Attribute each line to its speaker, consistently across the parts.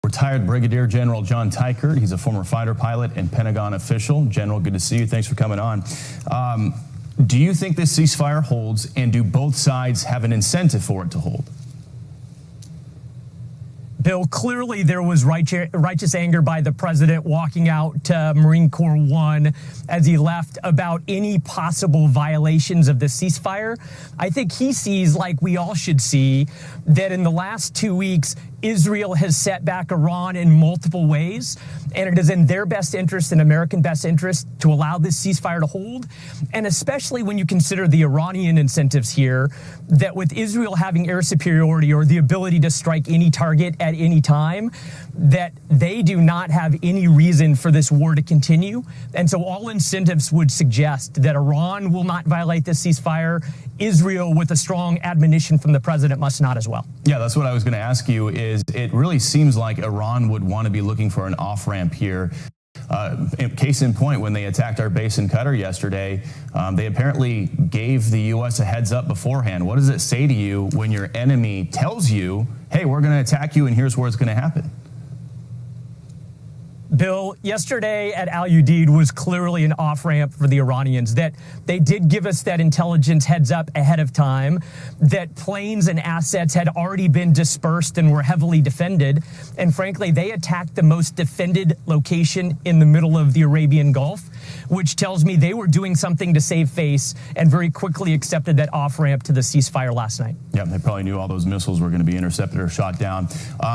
Speaker 1: Retired Brigadier General John Teichert. He's a former fighter pilot and Pentagon official. General, good to see you. Thanks for coming on. Do you think this ceasefire holds, and do both sides have an incentive for it to hold?
Speaker 2: Bill, clearly there was righteous anger by the president walking out to Marine Corps One as he left about any possible violations of the ceasefire. I think he sees, like we all should see, that in the last 2 weeks, Israel has set back Iran in multiple ways, and it is in their best interest and American best interest to allow this ceasefire to hold. And especially when you consider the Iranian incentives here, that with Israel having air superiority or the ability to strike any target at any time, that they do not have any reason for this war to continue. And so all incentives would suggest that Iran will not violate this ceasefire. Israel, with a strong admonition from the president, must not as well.
Speaker 1: Yeah, that's what I was going to ask you. Is it really seems like Iran would want to be looking for an off-ramp here. Case in point, when they attacked our base in Qatar yesterday, they apparently gave the U.S. a heads up beforehand. What does it say to you when your enemy tells you, hey, we're going to attack you and here's where it's going to happen?
Speaker 2: Bill, yesterday at Al Udeid was clearly an off-ramp for the Iranians, that they did give us that intelligence heads up ahead of time, that planes and assets had already been dispersed and were heavily defended. And frankly, they attacked the most defended location in the middle of the Arabian Gulf, which tells me they were doing something to save face and very quickly accepted that off-ramp to the ceasefire last night.
Speaker 1: Yeah, they probably knew all those missiles were going to be intercepted or shot down.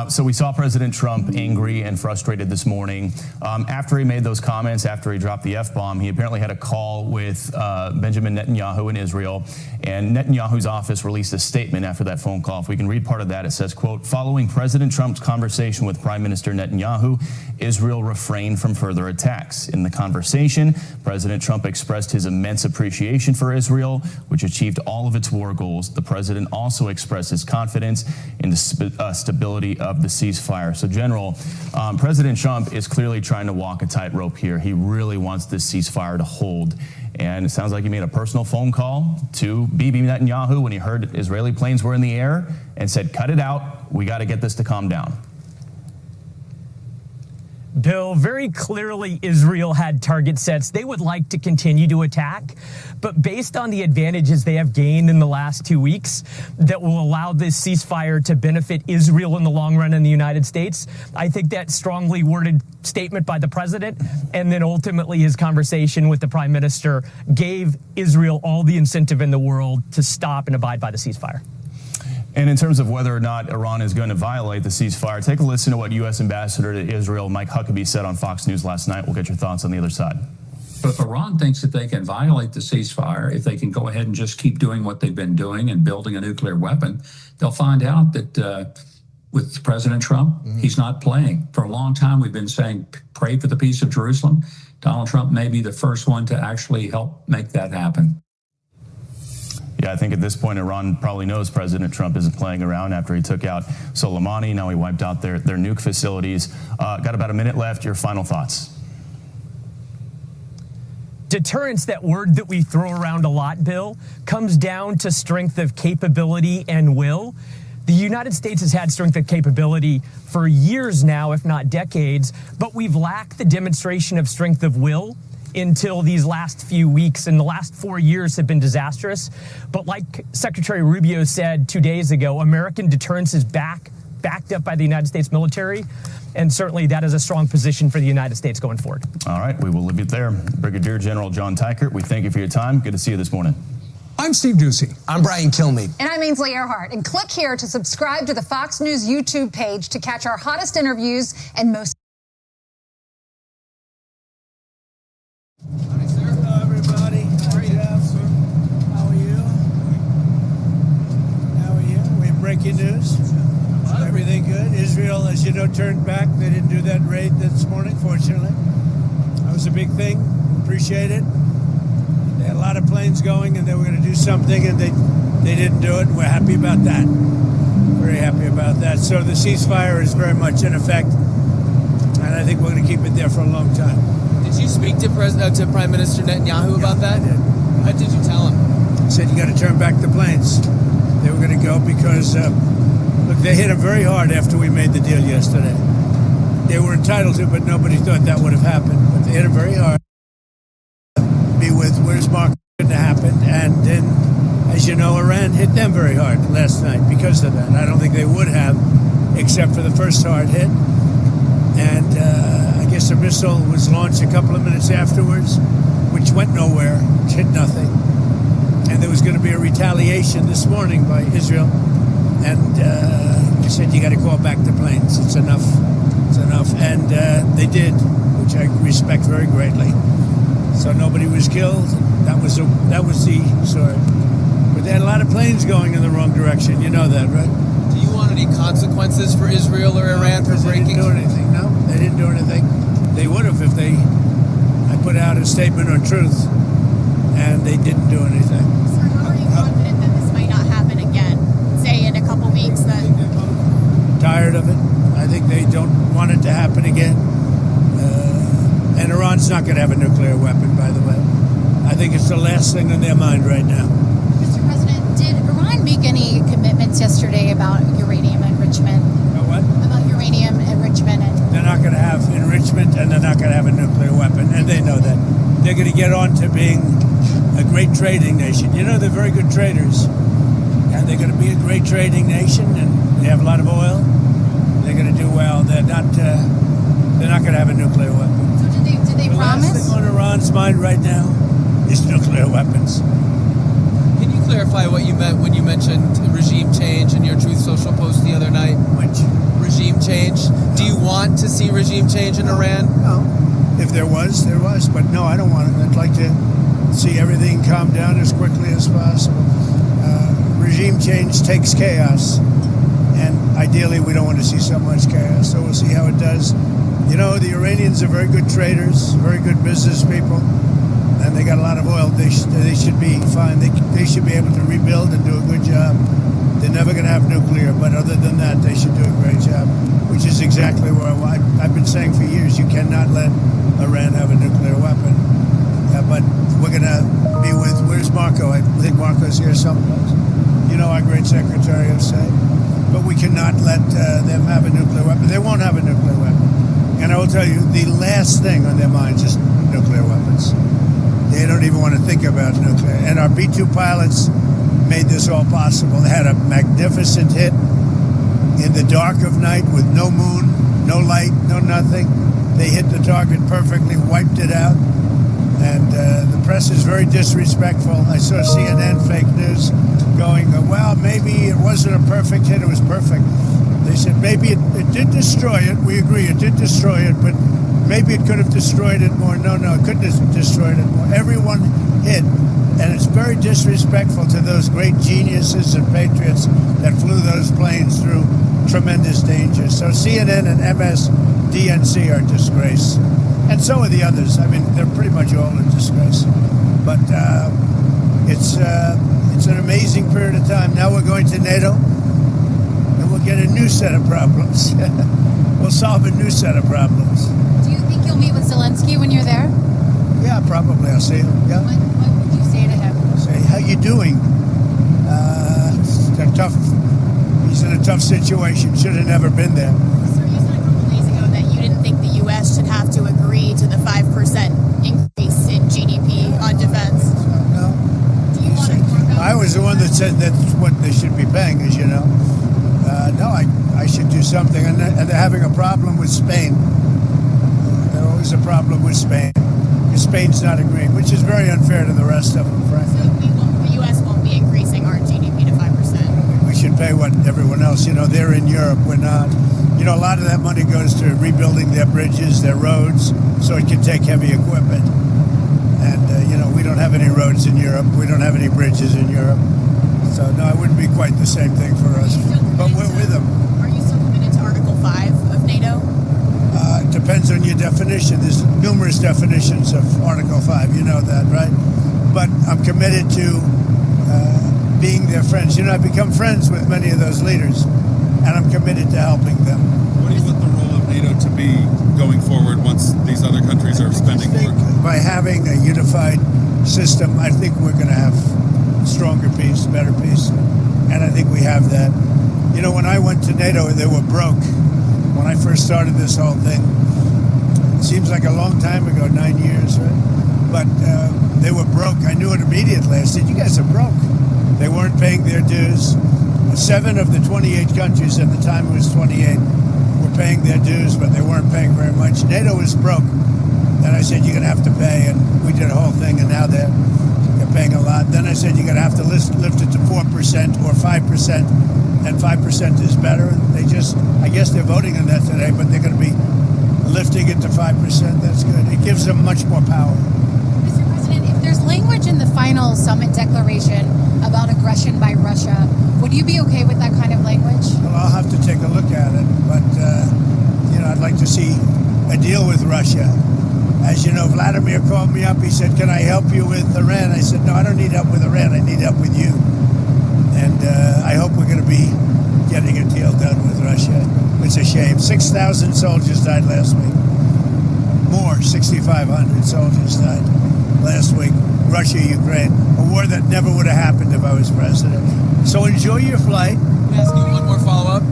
Speaker 1: So we saw President Trump angry and frustrated this morning. After he made those comments, after he dropped the F-bomb, he apparently had a call with Benjamin Netanyahu in Israel, and Netanyahu's office released a statement after that phone call. If we can read part of that, it says, quote, following President Trump's conversation with Prime Minister Netanyahu, Israel refrained from further attacks. In the conversation, President Trump expressed his immense appreciation for Israel, which achieved all of its war goals. The president also expressed his confidence in the stability of the ceasefire. So, General, President Trump is clearly trying to walk a tightrope here. He really wants this ceasefire to hold. And it sounds like he made a personal phone call to Bibi Netanyahu when he heard Israeli planes were in the air and said, cut it out. We got to get this to calm down.
Speaker 2: Bill, very clearly Israel had target sets they would like to continue to attack, but based on the advantages they have gained in the last 2 weeks that will allow this ceasefire to benefit Israel in the long run in the United States, I think that strongly worded statement by the president and then ultimately his conversation with the prime minister gave Israel all the incentive in the world to stop and abide by the ceasefire.
Speaker 1: And in terms of whether or not Iran is going to violate the ceasefire, take a listen to what U.S. Ambassador to Israel Mike Huckabee said on Fox News last night. We'll get your thoughts on the other side.
Speaker 3: But if Iran thinks that they can violate the ceasefire, if they can go ahead and just keep doing what they've been doing and building a nuclear weapon, they'll find out that with President Trump, he's not playing. For a long time, we've been saying, pray for the peace of Jerusalem. Donald Trump may be the first one to actually help make that happen.
Speaker 1: Yeah, I think at this point, Iran probably knows President Trump isn't playing around after he took out Soleimani. Now he wiped out their nuke facilities. Got about a minute left. Your final thoughts.
Speaker 2: Deterrence, that word that we throw around a lot, Bill, comes down to strength of capability and will. The United States has had strength of capability for years now, if not decades, but we've lacked the demonstration of strength of will until these last few weeks, and the last 4 years have been disastrous. But like Secretary Rubio said 2 days ago, American deterrence is backed up by the United States military, and certainly that is a strong position for the United States going forward.
Speaker 1: All right, we will leave it there. Brigadier General John Teichert, we thank you for your time. Good to see you this morning.
Speaker 4: I'm Steve Doocy.
Speaker 5: I'm Brian Kilmeade.
Speaker 6: And I'm Ainsley Earhart. And click here to subscribe to the Fox News YouTube page to catch our hottest interviews and most.
Speaker 7: Hello, everybody. How are you? How are you? How are you? We have breaking news. Everything good? Israel, as you know, turned back. They didn't do that raid this morning, fortunately. That was a big thing. Appreciate it. They had a lot of planes going, and they were going to do something, and they didn't do it. We're happy about that. Very happy about that. So the ceasefire is very much in effect, and I think we're going to keep it there for a long time.
Speaker 8: Did you speak to Prime Minister Netanyahu about that?
Speaker 7: I did.
Speaker 8: What did you tell him?
Speaker 7: I said, you got to turn back the planes. They were going to go because, look, they hit him very hard after we made the deal yesterday. they were entitled to, but nobody thought that would have happened. But they hit them very hard. Be with where's Mark couldn't have happened, and then, as you know, Iran hit them very hard last night because of that. I don't think they would have, except for the first hard hit. And I guess a missile was launched a couple of minutes afterwards, which went nowhere, which hit nothing. And there was going to be a retaliation this morning by Israel. And they said, you got to call back the planes. It's enough. It's enough. And they did, which I respect very greatly. So nobody was killed. That was the story. But they had a lot of planes going in the wrong direction. You know that, right?
Speaker 8: Do you want any consequences for Israel or Iran for breaking?
Speaker 7: They didn't do anything. No, they didn't do anything. They would have if I put out a statement on truth, and they didn't do anything.
Speaker 4: Sir, how are you confident that this might not happen again? Say in a couple weeks that...
Speaker 7: Tired of it. I think they don't want it to happen again. And Iran's not going to have a nuclear weapon, by the way. I think it's the last thing on their mind right now.
Speaker 4: Mr. President, did Iran make any commitments yesterday about uranium enrichment?
Speaker 7: What?
Speaker 4: About uranium enrichment?
Speaker 7: They're not going to have enrichment, and they're not going to have a nuclear weapon, and they know that. They're going to get on to being a great trading nation. You know, they're very good traders, and they're going to be a great trading nation, and they have a lot of oil. They're going to do well. They're not going to have a nuclear weapon.
Speaker 4: So did they promise?
Speaker 7: The last thing on Iran's mind right now is nuclear weapons.
Speaker 8: Can you clarify what you meant when you mentioned regime change in your Truth Social post the other night?
Speaker 7: Which?
Speaker 8: Regime change? Do you want to see regime change in Iran?
Speaker 7: No. If there was, there was. But no, I don't want it. I'd like to see everything calm down as quickly as possible. Regime change takes chaos. And ideally, we don't want to see so much chaos. So we'll see how it does. You know, the Iranians are very good traders, very good business people. And they got a lot of oil. They should be fine. They should be able to rebuild and do a good job. They're never going to have nuclear, but other than that, they should do a great job, which is exactly where I've been saying for years, you cannot let Iran have a nuclear weapon. But we're going to be with, where's Marco? I think Marco's here someplace. You know, our great Secretary of State. But we cannot let them have a nuclear weapon. They won't have a nuclear weapon. And I will tell you, the last thing on their minds is nuclear weapons. They don't even want to think about nuclear. And our B-2 pilots made this all possible. They had a magnificent hit in the dark of night with no moon, no light, no nothing. They hit the target perfectly, wiped it out. And the press is very disrespectful. I saw CNN fake news going, well, maybe it wasn't a perfect hit, it was perfect. They said maybe it did destroy it. We agree, it did destroy it, but maybe it could have destroyed it more. No, it couldn't have destroyed it more. Everyone hit. And it's very disrespectful to those great geniuses and patriots that flew those planes through tremendous danger. So CNN and MSDNC are a disgrace. And so are the others. I mean, they're pretty much all a disgrace. But it's an amazing period of time. Now we're going to NATO, and we'll get a new set of problems. We'll solve a new set of problems.
Speaker 4: Do you think you'll meet with Zelenskyy when you're there?
Speaker 7: Yeah, probably. I'll see him. Yeah.
Speaker 4: What would you say to him?
Speaker 7: Say, how you doing? He's in a tough situation. Should have never been there.
Speaker 4: Sir, you said a couple days ago that you didn't think the U.S. should have to agree to the 5% increase in GDP on defense.
Speaker 7: No.
Speaker 4: Do you want to?
Speaker 7: I was the one that said that's what they should be paying, as you know. No, I should do something. And they're having a problem with Spain. There's always a problem with Spain. Because Spain's not agreeing, which is very unfair to the rest of them, frankly.
Speaker 4: So the U.S. won't be increasing our GDP to 5%.
Speaker 7: We should pay what everyone else, they're in Europe, we're not. A lot of that money goes to rebuilding their bridges, their roads, so it can take heavy equipment. And, we don't have any roads in Europe. We don't have any bridges in Europe. So, no, it wouldn't be quite the same thing for us. But we're with them.
Speaker 4: Are you still committed to Article 5 of NATO?
Speaker 7: It depends on your definition. There's numerous definitions of Article 5. You know that, right? But I'm committed to being their friends. I've become friends with many of those leaders, and I'm committed to helping them.
Speaker 5: What do you want the role of NATO to be going forward once these other countries are spending more?
Speaker 7: By having a unified system, I think we're going to have stronger peace, better peace, and I think we have that. When I went to NATO, they were broke. when I first started this whole thing. It seems like a long time ago, 9 years, right? But they were broke. I knew it immediately. I said, you guys are broke. They weren't paying their dues. 7 of the 28 countries, at the time it was 28, were paying their dues, but they weren't paying very much. NATO was broke. Then I said, you're going to have to pay, and we did a whole thing, and now they're paying a lot. Then I said, you're going to have to lift it to 4% or 5%, and 5% is better. And they just, I guess they're voting on that today, but they're going to be lifting it to 5%. That's good. It gives them much more power.
Speaker 6: Mr. President, if there's language in the final summit declaration about aggression by Russia, would you be okay with that kind of language?
Speaker 7: Well, I'll have to take a look at it, but, I'd like to see a deal with Russia. As you know, Vladimir called me up. He said, can I help you with Iran? I said, no, I don't need help with Iran. I need help with you. And I hope we're going to be getting a deal done with Russia. It's a shame. 6,000 soldiers died last week. More, 6,500 soldiers died last week. Russia, Ukraine, a war that never would have happened if I was president. So enjoy your flight.
Speaker 8: Let me ask you one more follow-up.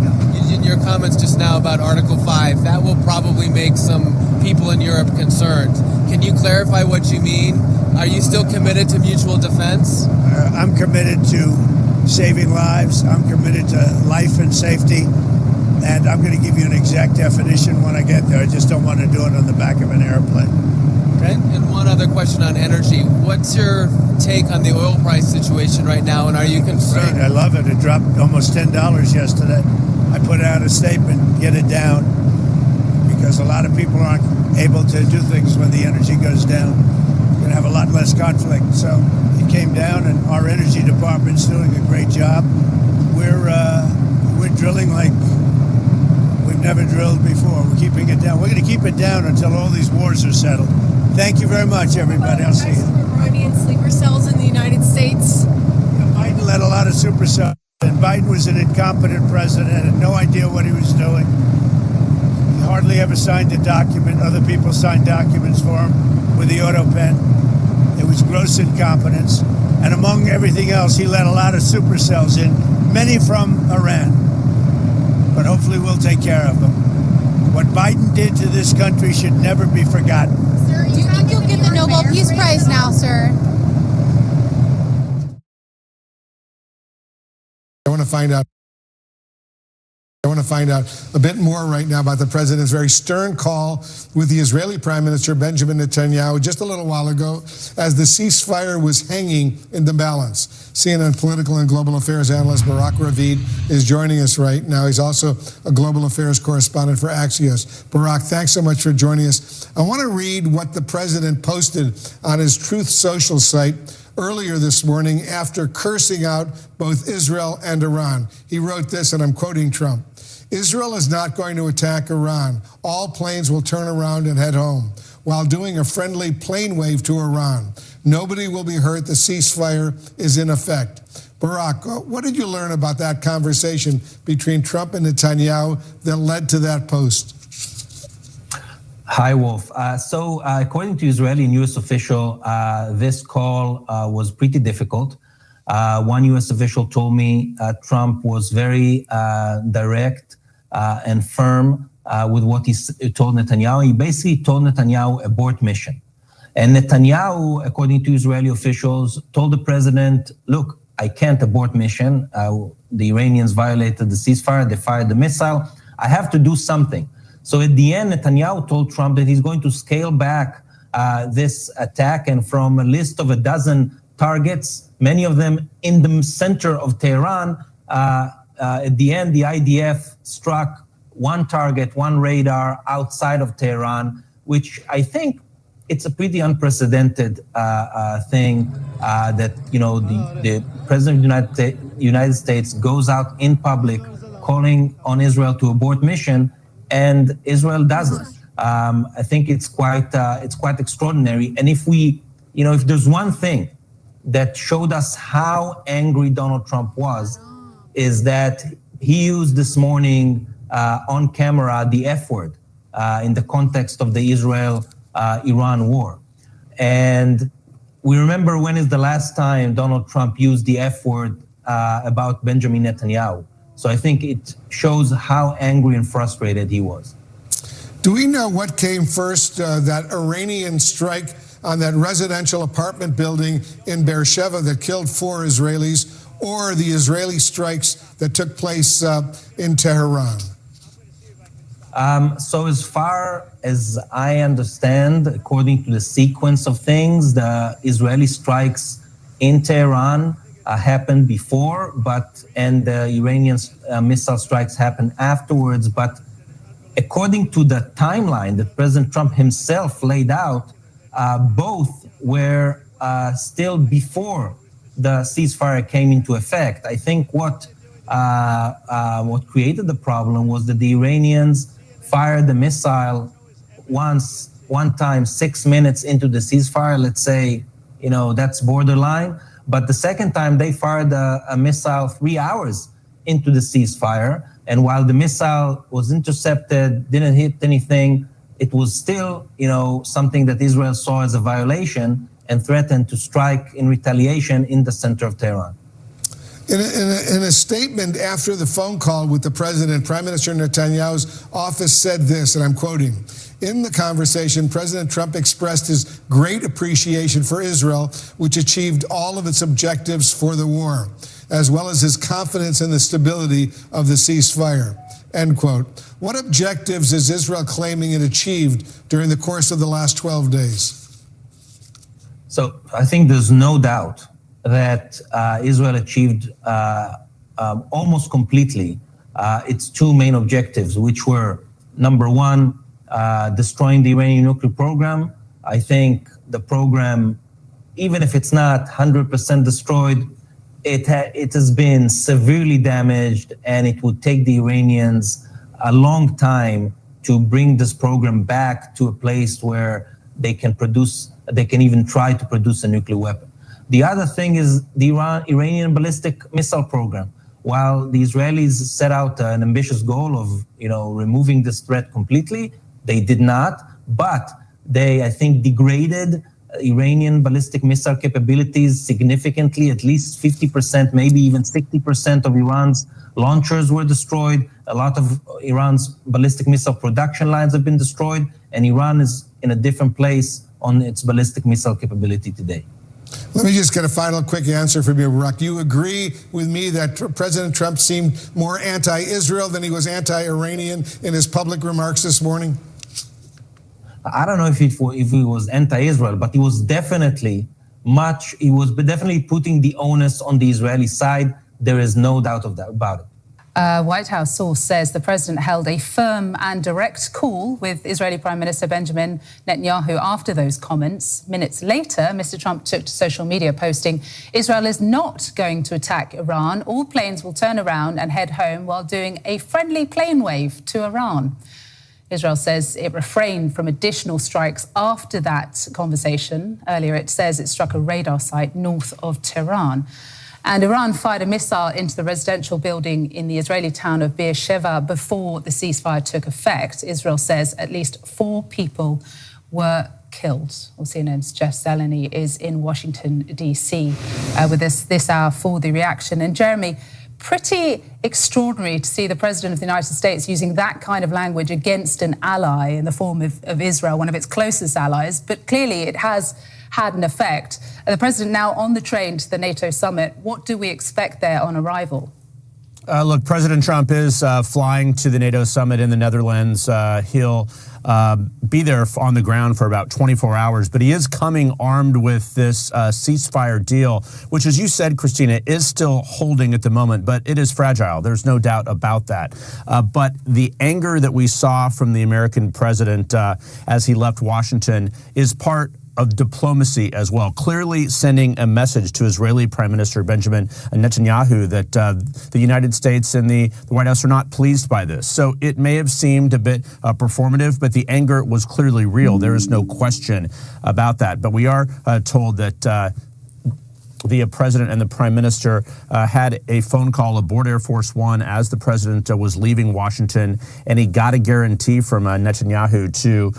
Speaker 8: In your comments just now about Article 5, that will probably make some people in Europe concerned. Can you clarify what you mean? Are you still committed to mutual defense?
Speaker 7: I'm committed to saving lives. I'm committed to life and safety. And I'm going to give you an exact definition when I get there. I just don't want to do it on the back of an airplane. Okay?
Speaker 8: And one other question on energy. What's your take on the oil price situation right now, and are you concerned?
Speaker 7: Great. I love it. It dropped almost $10 yesterday. I put out a statement, get it down, because a lot of people aren't able to do things when the energy goes down. You're going to have a lot less conflict. So it came down, and our energy department's doing a great job. We're drilling like we've never drilled before. We're keeping it down. We're going to keep it down until all these wars are settled. Thank you very much, everybody. I'll see you.
Speaker 9: Iranian sleeper cells in the United States.
Speaker 7: Biden led a lot of super cells, and Biden was an incompetent president, had no idea what he was doing. He hardly ever signed a document. Other people signed documents for him with the auto pen. It was gross incompetence. And among everything else, he let a lot of super cells in, many from Iran. But hopefully we'll take care of them. What Biden did to this country should never be forgotten.
Speaker 6: Sir, do you think you'll get the Nobel Peace Prize now, sir?
Speaker 10: I want to find out a bit more right now about the president's very stern call with the Israeli Prime Minister Benjamin Netanyahu just a little while ago as the ceasefire was hanging in the balance. CNN political and global affairs analyst Barak Ravid is joining us right now. He's also a global affairs correspondent for Axios. Barak, thanks so much for joining us. I want to read what the president posted on his Truth Social site earlier this morning after cursing out both Israel and Iran. He wrote this, and I'm quoting Trump. Israel is not going to attack Iran. All planes will turn around and head home while doing a friendly plane wave to Iran. Nobody will be hurt. The ceasefire is in effect. Barak, what did you learn about that conversation between Trump and Netanyahu that led to that post?
Speaker 11: Hi, Wolf. So according to Israeli news official, this call was pretty difficult. One U.S. official told me Trump was very direct and firm with what he told Netanyahu. He basically told Netanyahu abort mission. And Netanyahu, according to Israeli officials, told the president, look, I can't abort mission. The Iranians violated the ceasefire. They fired the missile. I have to do something. So at the end, Netanyahu told Trump that he's going to scale back this attack, and from a list of 12 targets, many of them in the center of Tehran, at the end, the IDF struck one target, one radar outside of Tehran, which I think it's a pretty unprecedented thing that, you know, the president of the United States goes out in public calling on Israel to abort mission, and Israel doesn't. I think it's quite extraordinary. And if there's one thing that showed us how angry Donald Trump was, is that he used this morning on camera the F word in the context of the Israel-Iran war. And we remember, when is the last time Donald Trump used the F word about Benjamin Netanyahu? So I think it shows how angry and frustrated he was.
Speaker 10: Do we know what came first, that Iranian strike on that residential apartment building in Beersheba that killed 4 Israelis, or the Israeli strikes that took place in Tehran?
Speaker 11: So as far as I understand, according to the sequence of things, the Israeli strikes in Tehran happened before, and the Iranian missile strikes happened afterwards. But according to the timeline that President Trump himself laid out, both were still before the ceasefire came into effect. I think what created the problem was that the Iranians fired the missile one time 6 minutes into the ceasefire. Let's say, that's borderline. But the second time they fired a missile 3 hours into the ceasefire. And while the missile was intercepted, didn't hit anything, it was still, something that Israel saw as a violation and threatened to strike in retaliation in the center of Tehran.
Speaker 10: In a statement after the phone call with the president, Prime Minister Netanyahu's office said this, and I'm quoting, "In the conversation, President Trump expressed his great appreciation for Israel, which achieved all of its objectives for the war, as well as his confidence in the stability of the ceasefire." End quote. What objectives is Israel claiming it achieved during the course of the last 12 days?
Speaker 11: So I think there's no doubt that Israel achieved almost completely its 2 main objectives, which were, number one, destroying the Iranian nuclear program. I think the program, even if it's not 100% destroyed, it has been severely damaged, and it would take the Iranians a long time to bring this program back to a place where they can even try to produce a nuclear weapon. The other thing is the Iranian ballistic missile program. While the Israelis set out an ambitious goal of, removing this threat completely, they did not. But they, I think, degraded Iranian ballistic missile capabilities significantly. At least 50%, maybe even 60% of Iran's launchers were destroyed. A lot of Iran's ballistic missile production lines have been destroyed, and Iran is in a different place on its ballistic missile capability today.
Speaker 10: Let me just get a final quick answer from you, Barak. You agree with me that President Trump seemed more anti-Israel than he was anti-Iranian in his public remarks this morning?
Speaker 11: I don't know if he was anti-Israel, but he was definitely putting the onus on the Israeli side. There is no doubt about it.
Speaker 12: A White House source says the president held a firm and direct call with Israeli Prime Minister Benjamin Netanyahu after those comments. Minutes later, Mr. Trump took to social media posting, "Israel is not going to attack Iran. All planes will turn around and head home while doing a friendly plane wave to Iran." Israel says it refrained from additional strikes after that conversation. Earlier, it says it struck a radar site north of Tehran. And Iran fired a missile into the residential building in the Israeli town of Beersheba before the ceasefire took effect. Israel says at least 4 people were killed. Well, CNN's Jeff Zelenskyy is in Washington, D.C. With us this hour for the reaction. And Jeremy, pretty extraordinary to see the President of the United States using that kind of language against an ally in the form of Israel, one of its closest allies. But clearly it has had an effect. The President now on the train to the NATO summit. What do we expect there on arrival?
Speaker 1: Look, President Trump is flying to the NATO summit in the Netherlands. He'll be there on the ground for about 24 hours, but he is coming armed with this ceasefire deal, which, as you said, Christina, is still holding at the moment, but it is fragile. There's no doubt about that. But the anger that we saw from the American president as he left Washington is part of diplomacy as well, clearly sending a message to Israeli Prime Minister Benjamin Netanyahu that the United States and the White House are not pleased by this. So it may have seemed a bit performative, but the anger was clearly real. There is no question about that. But we are told that the president and the prime minister had a phone call aboard Air Force One as the president was leaving Washington, and he got a guarantee from Netanyahu to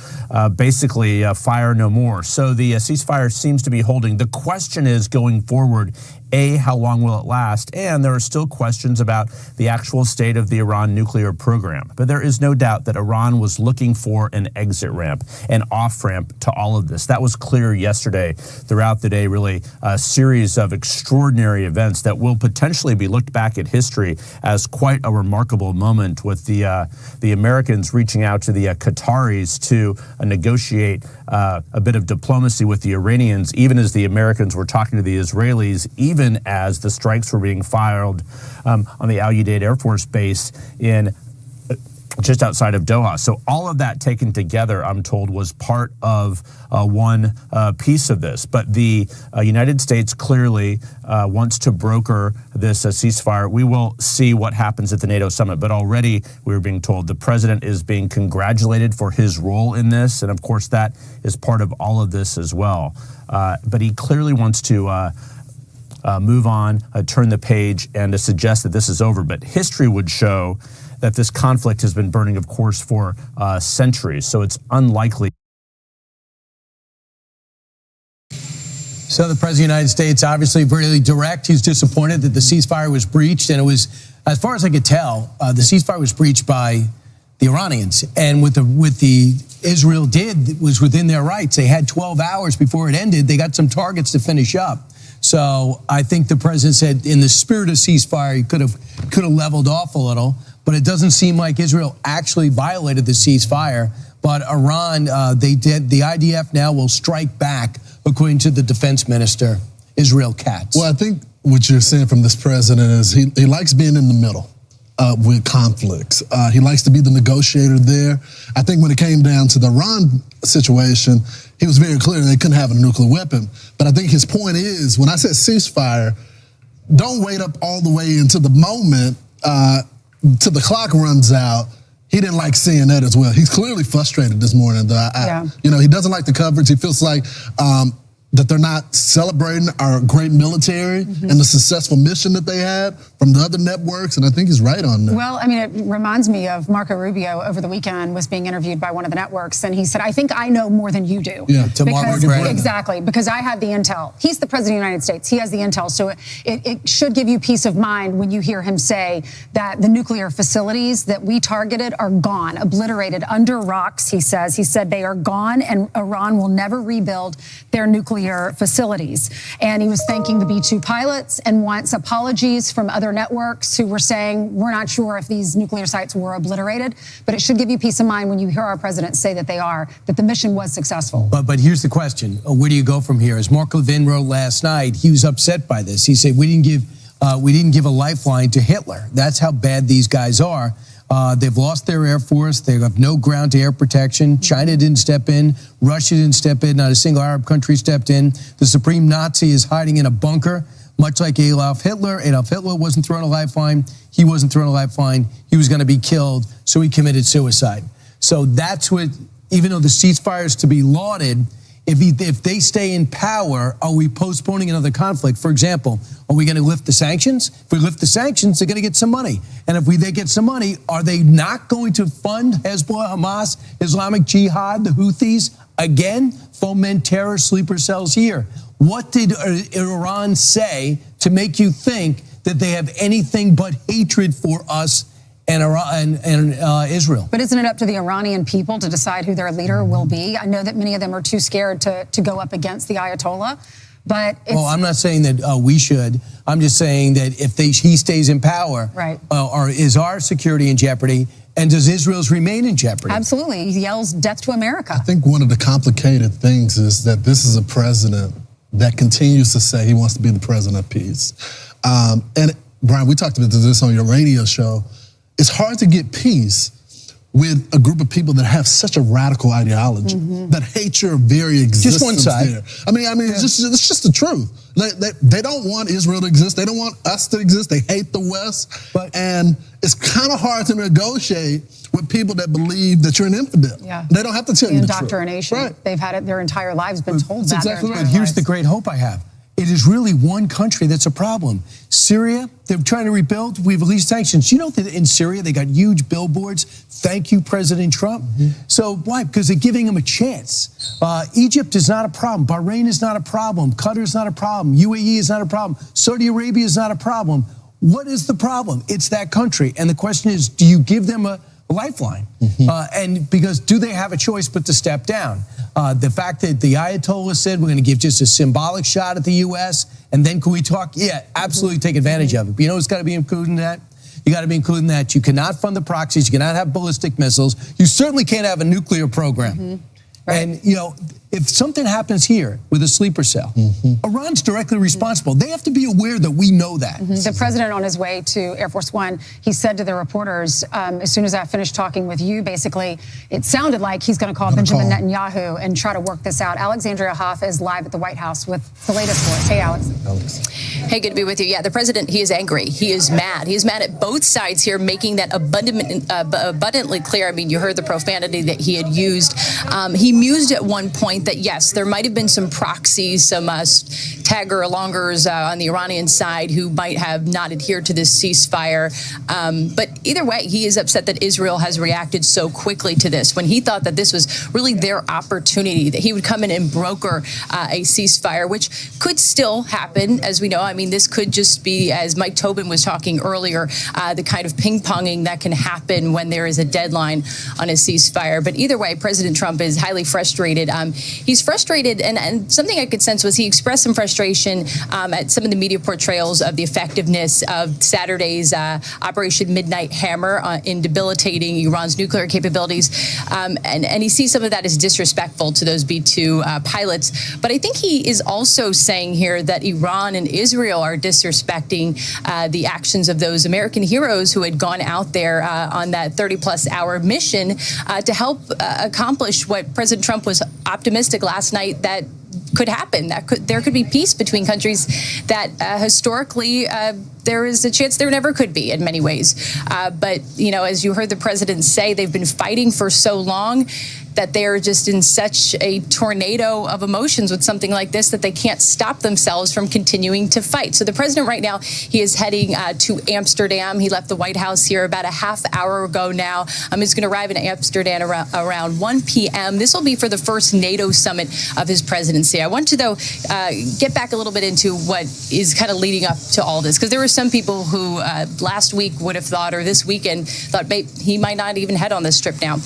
Speaker 1: basically fire no more. So the ceasefire seems to be holding. The question is, going forward,
Speaker 13: how long will it last? And there are still questions about the actual state of the Iran nuclear program. But there is no doubt that Iran was looking for an exit ramp, an off-ramp to all of this. That was clear yesterday throughout the day, really a series of extraordinary events that will potentially be looked back at history as quite a remarkable moment, with the Americans reaching out to the Qataris to negotiate a bit of diplomacy with the Iranians, even as the Americans were talking to the Israelis, even as the strikes were being fired on the Al Udeid Air Force Base in just outside of Doha. So all of that taken together, I'm told, was part of one piece of this. But the United States clearly wants to broker this ceasefire. We will see what happens at the NATO summit. But already we were being told the president is being congratulated for his role in this. And of course, that is part of all of this as well. But he clearly wants to move on, turn the page, and to suggest that this is over. But history would show that this conflict has been burning, of course, for centuries. So it's unlikely.
Speaker 14: So the President of the United States, obviously very direct. He's disappointed that the ceasefire was breached. And it was, as far as I could tell, the ceasefire was breached by the Iranians. And what the Israel did was within their rights. They had 12 hours before it ended. They got some targets to finish up. So I think the president said, in the spirit of ceasefire, he could have leveled off a little. But it doesn't seem like Israel actually violated the ceasefire. But Iran, they did. The IDF now will strike back, according to the defense minister, Israel Katz.
Speaker 15: Well, I think what you're saying from this president is he likes being in the middle with conflicts. He likes to be the negotiator there. I think when it came down to the Iran situation, he was very clear they couldn't have a nuclear weapon. But I think his point is, when I said ceasefire, don't wait up all the way into the moment till the clock runs out. He didn't like seeing that as well. He's clearly frustrated this morning. He doesn't like the coverage. He feels like that they're not celebrating our great military and the successful mission that they had from the other networks, and I think he's right on that.
Speaker 6: Well, I mean, it reminds me of Marco Rubio over the weekend was being interviewed by one of the networks, and he said, I think I know more than you do.
Speaker 15: Yeah,
Speaker 6: exactly, because I had the intel. He's the President of the United States. He has the intel, so it should give you peace of mind when you hear him say that the nuclear facilities that we targeted are gone, obliterated under rocks, he says. He said they are gone, and Iran will never rebuild their nuclear facilities. And he was thanking the B-2 pilots and wants apologies from other networks who were saying, we're not sure if these nuclear sites were obliterated, but it should give you peace of mind when you hear our president say that they are, that the mission was successful.
Speaker 14: But here's the question. Where do you go from here? As Mark Levin wrote last night, he was upset by this. He said, we didn't give a lifeline to Hitler. That's how bad these guys are. They've lost their Air Force. They have no ground-to-air protection. China didn't step in. Russia didn't step in. Not a single Arab country stepped in. The supreme Nazi is hiding in a bunker, much like Adolf Hitler. Adolf Hitler wasn't thrown a lifeline. He wasn't thrown a lifeline. He was going to be killed, so he committed suicide. So that's what, even though the ceasefire is to be lauded, if they stay in power, are we postponing another conflict? For example, are we going to lift the sanctions? If we lift the sanctions, they're going to get some money. And if they get some money, are they not going to fund Hezbollah, Hamas, Islamic Jihad, the Houthis? Again, foment terror, sleeper cells here. What did Iran say to make you think that they have anything but hatred for us and Israel?
Speaker 6: But isn't it up to the Iranian people to decide who their leader will be? I know that many of them are too scared to go up against the Ayatollah, but
Speaker 14: well, I'm not saying that we should. I'm just saying that if he stays in power,
Speaker 6: right,
Speaker 14: is our security in jeopardy, and does Israel's remain in jeopardy?
Speaker 6: Absolutely. He yells death to America.
Speaker 15: I think one of the complicated things is that this is a president that continues to say he wants to be the president of peace. And Brian, we talked about this on your radio show. It's hard to get peace with a group of people that have such a radical ideology, that hate your very existence.
Speaker 14: Just one side.
Speaker 15: There. I mean, it's just the truth. They don't want Israel to exist. They don't want us to exist. They hate the West. And it's kind of hard to negotiate with people that believe that you're an infidel.
Speaker 6: Yeah.
Speaker 15: They don't have to tell you the truth.
Speaker 6: Indoctrination.
Speaker 15: Right.
Speaker 6: They've had it their entire lives, been told that.
Speaker 14: Exactly right. Here's the great hope I have. it is really one country that's a problem. Syria, they're trying to rebuild. We've released sanctions. You know that in Syria, they got huge billboards. Thank you, President Trump. So why? Because they're giving them a chance. Egypt is not a problem. Bahrain is not a problem. Qatar is not a problem. UAE is not a problem. Saudi Arabia is not a problem. What is the problem? It's that country. And the question is, do you give them a lifeline? And because do they have a choice but to step down? The fact that the Ayatollah said we're going to give just a symbolic shot at the U.S. and then can we talk? Yeah, absolutely take advantage of it. But you know what's got to be included in that? You got to be including that you cannot fund the proxies, you cannot have ballistic missiles, you certainly can't have a nuclear program. And, you know, if something happens here with a sleeper cell, Iran's directly responsible. They have to be aware that we know that.
Speaker 6: The president on his way to Air Force One, he said to the reporters, as soon as I finished talking with you, basically, it sounded like he's going to call Benjamin Netanyahu and try to work this out. Alexandria Hoff is live at the White House with the latest for us. Hey, Alex.
Speaker 16: Hey, good to be with you. Yeah, the president, he is angry. He is mad. He is mad at both sides here, making that abundantly clear. I mean, you heard the profanity that he had used. He mused at one point that, yes, there might have been some proxies, some tagger-alongers on the Iranian side who might have not adhered to this ceasefire. But either way, he is upset that Israel has reacted so quickly to this when he thought that this was really their opportunity, that he would come in and broker a ceasefire, which could still happen, as we know. I mean, this could just be, as Mike Tobin was talking earlier, the kind of ping-ponging that can happen when there is a deadline on a ceasefire. But either way, President Trump is highly frustrated. He's frustrated, and something I could sense was he expressed some frustration at some of the media portrayals of the effectiveness of Saturday's Operation Midnight Hammer in debilitating Iran's nuclear capabilities. And he sees some of that as disrespectful to those B-2 pilots. But I think he is also saying here that Iran and Israel are disrespecting the actions of those American heroes who had gone out there on that 30-plus hour mission to help accomplish what President Trump was optimistic last night that could happen. There could be peace between countries that historically there is a chance there never could be in many ways. But, you know, as you heard the president say, they've been fighting for so long that they are just in such a tornado of emotions with something like this that they can't stop themselves from continuing to fight. So the president right now, he is heading to Amsterdam. He left the White House here about a half hour ago now. He's going to arrive in Amsterdam around 1 p.m. This will be for the first NATO summit of his presidency. I want to, though, get back a little bit into what is kind of leading up to all this, because there were some people who last week would have thought, or this weekend, thought he might not even head on this trip now.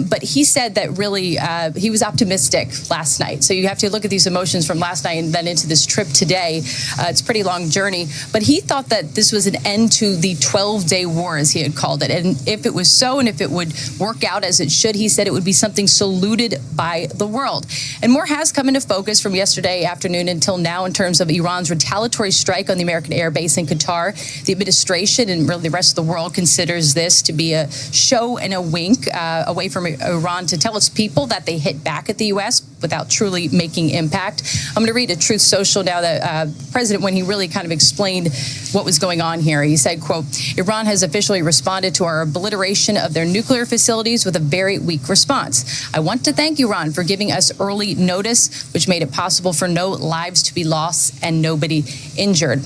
Speaker 16: But he said that really he was optimistic last night. So you have to look at these emotions from last night and then into this trip today. It's a pretty long journey. But he thought that this was an end to the 12-day war, as he had called it. And if it was so, and if it would work out as it should, he said it would be something saluted by the world. And more has come into focus from yesterday afternoon until now in terms of Iran's retaliatory strike on the American air base in Qatar. The administration and really the rest of the world considers this to be a show and a wink away from Iran to tell its people that they hit back at the U.S. without truly making impact. I'm going to read a Truth Social now that President, when he really kind of explained what was going on here, he said, quote, Iran has officially responded to our obliteration of their nuclear facilities with a very weak response. I want to thank Iran for giving us early notice, which made it possible for no lives to be lost and nobody injured.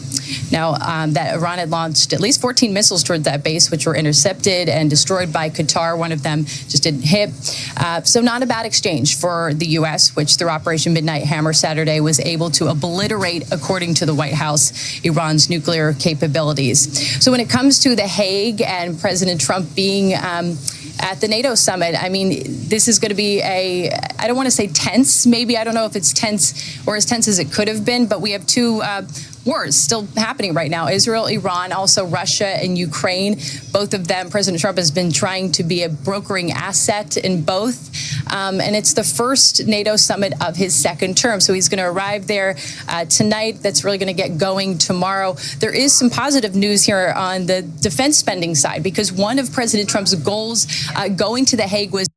Speaker 16: Now, that Iran had launched at least 14 missiles toward that base, which were intercepted and destroyed by Qatar. One of them just didn't hit. So not a bad exchange for the U.S., which through Operation Midnight Hammer Saturday was able to obliterate, according to the White House, Iran's nuclear capabilities. So when it comes to The Hague and President Trump being at the NATO summit, I mean, this is going to be I don't want to say tense, maybe. I don't know if it's tense or as tense as it could have been, but we have two wars still happening right now. Israel, Iran, also Russia and Ukraine. Both of them, President Trump has been trying to be a brokering asset in both. And it's the first NATO summit of his second term. So he's going to arrive there tonight. That's really going to get going tomorrow. There is some positive news here on the defense spending side, because one of President Trump's goals going to The Hague was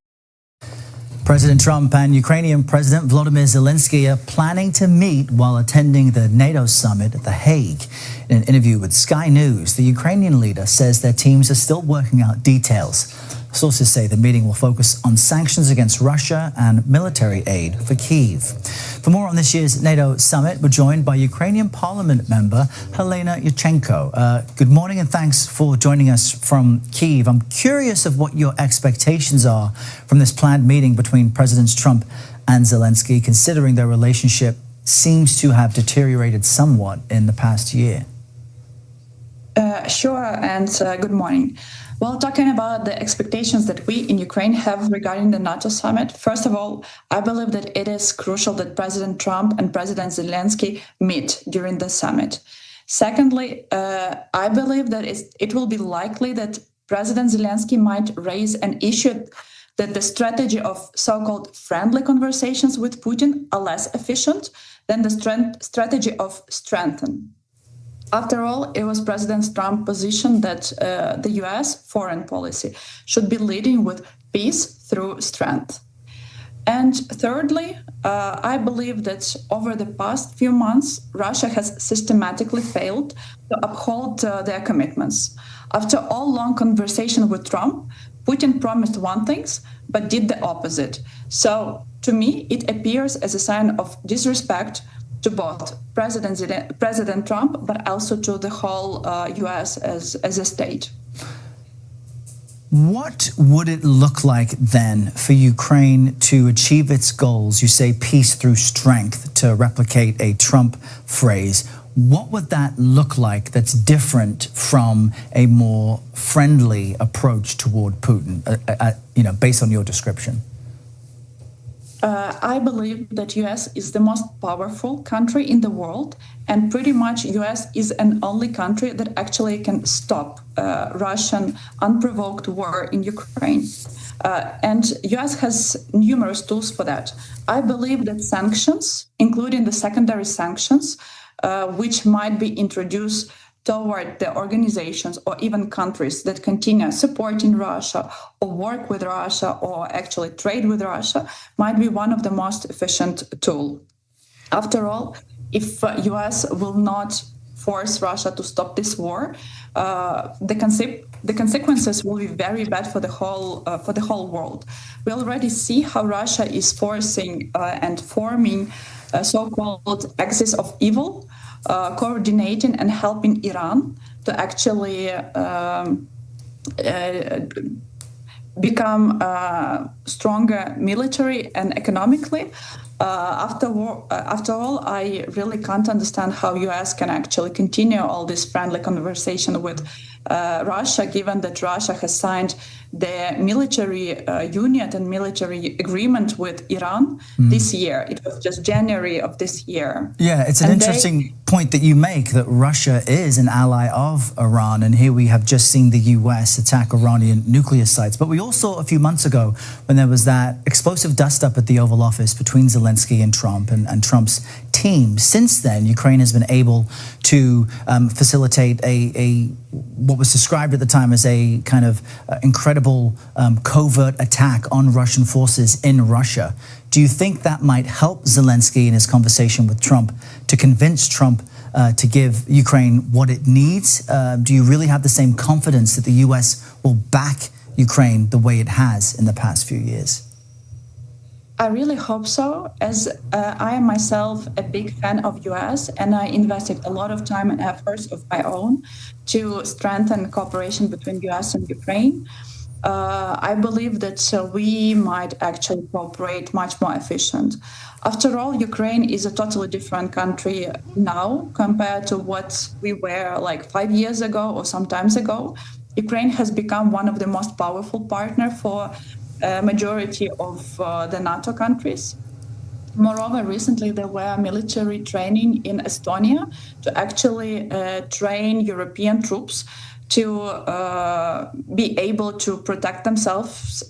Speaker 17: President Trump and Ukrainian President Volodymyr Zelenskyy are planning to meet while attending the NATO summit at The Hague. In an interview with Sky News, the Ukrainian leader says their teams are still working out details. Sources say the meeting will focus on sanctions against Russia and military aid for Kyiv. For more on this year's NATO summit, we're joined by Ukrainian Parliament member Helena Yurchenko. Good morning and thanks for joining us from Kyiv. I'm curious of what your expectations are from this planned meeting between Presidents Trump and Zelenskyy, considering their relationship seems to have deteriorated somewhat in the past year.
Speaker 18: Sure, and good morning. Well, talking about the expectations that we in Ukraine have regarding the NATO summit, first of all, I believe that it is crucial that President Trump and President Zelenskyy meet during the summit. Secondly, I believe that it will be likely that President Zelenskyy might raise an issue that the strategy of so-called friendly conversations with Putin are less efficient than the strategy of strengthen. After all, it was President Trump's position that the US foreign policy should be leading with peace through strength. And thirdly, I believe that over the past few months, Russia has systematically failed to uphold their commitments. After all long conversation with Trump, Putin promised one thing, but did the opposite. So to me, it appears as a sign of disrespect to both President Trump, but also to the whole US as a state.
Speaker 17: What would it look like then for Ukraine to achieve its goals? You say peace through strength, to replicate a Trump phrase. What would that look like that's different from a more friendly approach toward Putin, based on your description?
Speaker 18: I believe that US is the most powerful country in the world, and pretty much US is an only country that actually can stop Russian unprovoked war in Ukraine. And US has numerous tools for that. I believe that sanctions, including the secondary sanctions, which might be introduced toward the organizations or even countries that continue supporting Russia or work with Russia or actually trade with Russia, might be one of the most efficient tools. After all, if US will not force Russia to stop this war, the consequences will be very bad for the whole world. We already see how Russia is forcing and forming a so-called axis of evil, coordinating and helping Iran to actually become stronger military and economically. After all, I really can't understand how US can actually continue all this friendly conversation with Russia, given that Russia has signed the military union and military agreement with Iran this year. It was just January of this year.
Speaker 17: Yeah, it's an interesting point that you make, that Russia is an ally of Iran, and here we have just seen the US attack Iranian nuclear sites. But we also saw a few months ago when there was that explosive dust-up at the Oval Office between Zelenskyy and Trump and Trump's team. Since then, Ukraine has been able to facilitate what was described at the time as a kind of incredible covert attack on Russian forces in Russia. Do you think that might help Zelenskyy in his conversation with Trump to convince Trump to give Ukraine what it needs? Do you really have the same confidence that the US will back Ukraine the way it has in the past few years?
Speaker 18: I really hope so, as I am myself a big fan of US, and I invested a lot of time and efforts of my own to strengthen cooperation between US and Ukraine. I believe that we might actually cooperate much more efficient. After all, Ukraine is a totally different country now compared to what we were like 5 years ago or some time ago. Ukraine has become one of the most powerful partners for majority of the NATO countries. Moreover, recently there were military training in Estonia to actually train European troops to be able to protect themselves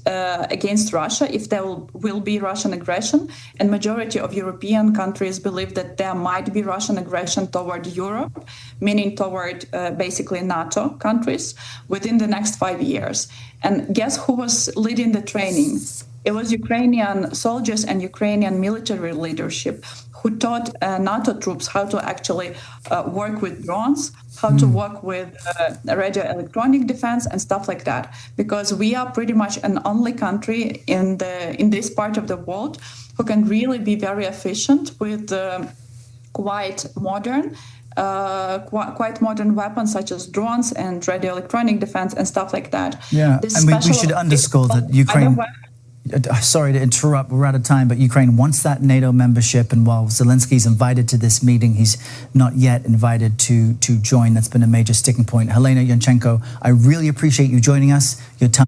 Speaker 18: against Russia if there will be Russian aggression. And majority of European countries believe that there might be Russian aggression toward Europe, meaning toward basically NATO countries within the next 5 years. And guess who was leading the training? It was Ukrainian soldiers and Ukrainian military leadership who taught NATO troops how to actually work with drones, how to work with radio electronic defense and stuff like that, because we are pretty much an only country in this part of the world who can really be very efficient with quite modern weapons such as drones and radio electronic defense and stuff like that.
Speaker 17: Yeah, and we should underscore that Ukraine. Sorry to interrupt, we're out of time, but Ukraine wants that NATO membership, and while Zelensky's invited to this meeting, he's not yet invited to join. That's been a major sticking point. Helena Yonchenko, I really appreciate you joining us. Your time.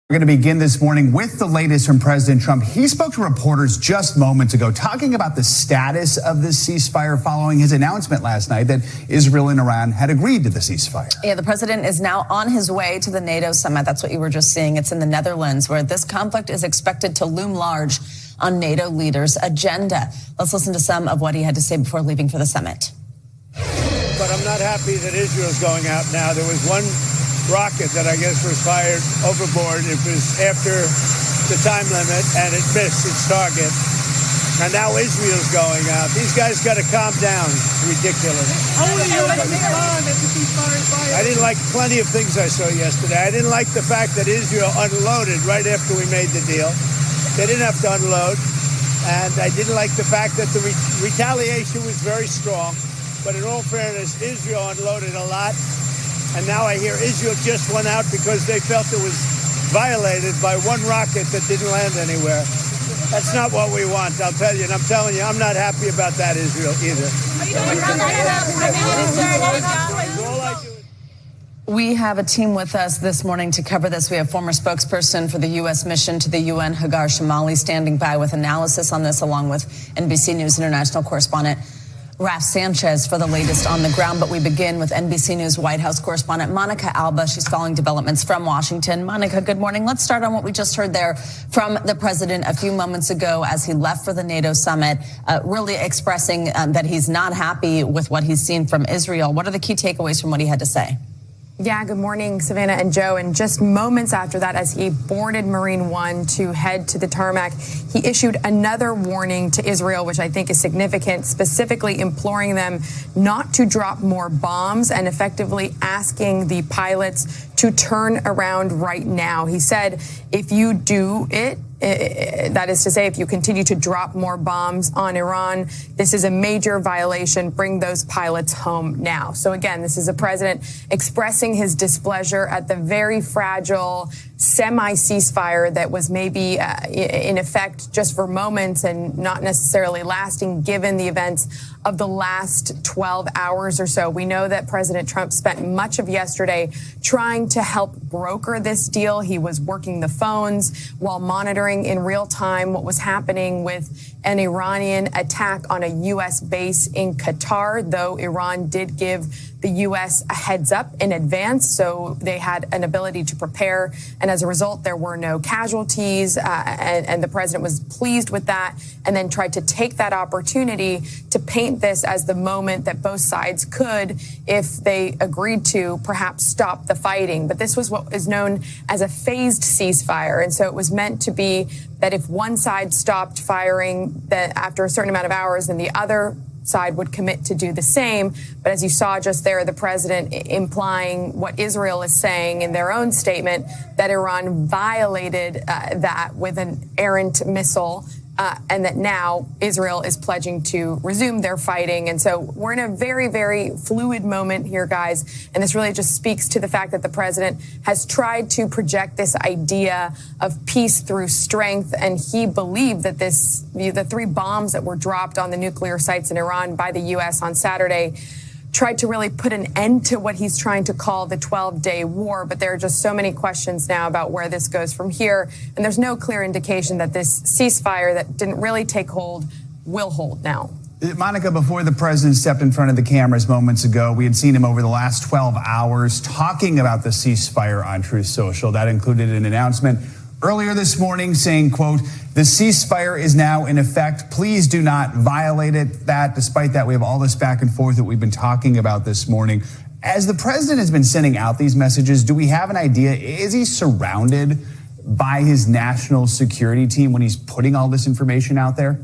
Speaker 19: We're going to begin this morning with the latest from President Trump. He spoke to reporters just moments ago, talking about the status of the ceasefire following his announcement last night that Israel and Iran had agreed to the ceasefire.
Speaker 20: Yeah, the president is now on his way to the NATO summit. That's what you were just seeing. It's in the Netherlands, where this conflict is expected to loom large on NATO leaders' agenda. Let's listen to some of what he had to say before leaving for the summit.
Speaker 7: But I'm not happy that Israel's going out now. There was one rocket that I guess was fired overboard. It was after the time limit and it missed its target. And now Israel's going out. These guys got to calm down. It's ridiculous. I didn't like plenty of things I saw yesterday. I didn't like the fact that Israel unloaded right after we made the deal. They didn't have to unload. And I didn't like the fact that the retaliation was very strong. But in all fairness, Israel unloaded a lot. And now I hear Israel just went out because they felt it was violated by one rocket that didn't land anywhere. That's not what we want, I'll tell you. And I'm telling you, I'm not happy about that, Israel, either.
Speaker 20: We have a team with us this morning to cover this. We have former spokesperson for the U.S. mission to the UN, Hagar Shamali, standing by with analysis on this, along with NBC News international correspondent Raf Sanchez for the latest on the ground. But we begin with NBC News White House correspondent Monica Alba. She's following developments from Washington. Monica, good morning. Let's start on what we just heard there from the president a few moments ago as he left for the NATO summit, really expressing that he's not happy with what he's seen from Israel. What are the key takeaways from what he had to say?
Speaker 21: Yeah, good morning, Savannah and Joe. And just moments after that, as he boarded Marine One to head to the tarmac, he issued another warning to Israel, which I think is significant, specifically imploring them not to drop more bombs and effectively asking the pilots to turn around right now. He said, if you do it, that is to say, if you continue to drop more bombs on Iran, this is a major violation. Bring those pilots home now. So again, this is a president expressing his displeasure at the very fragile semi-ceasefire that was maybe in effect just for moments and not necessarily lasting, given the events of the last 12 hours or so. We know that President Trump spent much of yesterday trying to help broker this deal. He was working the phones while monitoring in real time what was happening with an Iranian attack on a U.S. base in Qatar, though Iran did give the U.S. a heads up in advance, so they had an ability to prepare. And as a result, there were no casualties, and the president was pleased with that, and then tried to take that opportunity to paint this as the moment that both sides could, if they agreed to, perhaps stop the fighting. But this was what is known as a phased ceasefire, and so it was meant to be that if one side stopped firing, that after a certain amount of hours, then the other side would commit to do the same. But as you saw just there, the president implying what Israel is saying in their own statement, that Iran violated that with an errant missile, and that now Israel is pledging to resume their fighting. And so we're in a very, very fluid moment here, guys. And this really just speaks to the fact that the president has tried to project this idea of peace through strength. And he believed that the 3 bombs that were dropped on the nuclear sites in Iran by the U.S. on Saturday tried to really put an end to what he's trying to call the 12-day war. But there are just so many questions now about where this goes from here. And there's no clear indication that this ceasefire that didn't really take hold will hold now.
Speaker 19: Monica, before the president stepped in front of the cameras moments ago, we had seen him over the last 12 hours talking about the ceasefire on Truth Social. That included an announcement earlier this morning saying, quote, "The ceasefire is now in effect. Please do not violate it." That, despite that, we have all this back and forth that we've been talking about this morning. As the president has been sending out these messages, do we have an idea? Is he surrounded by his national security team when he's putting all this information out there?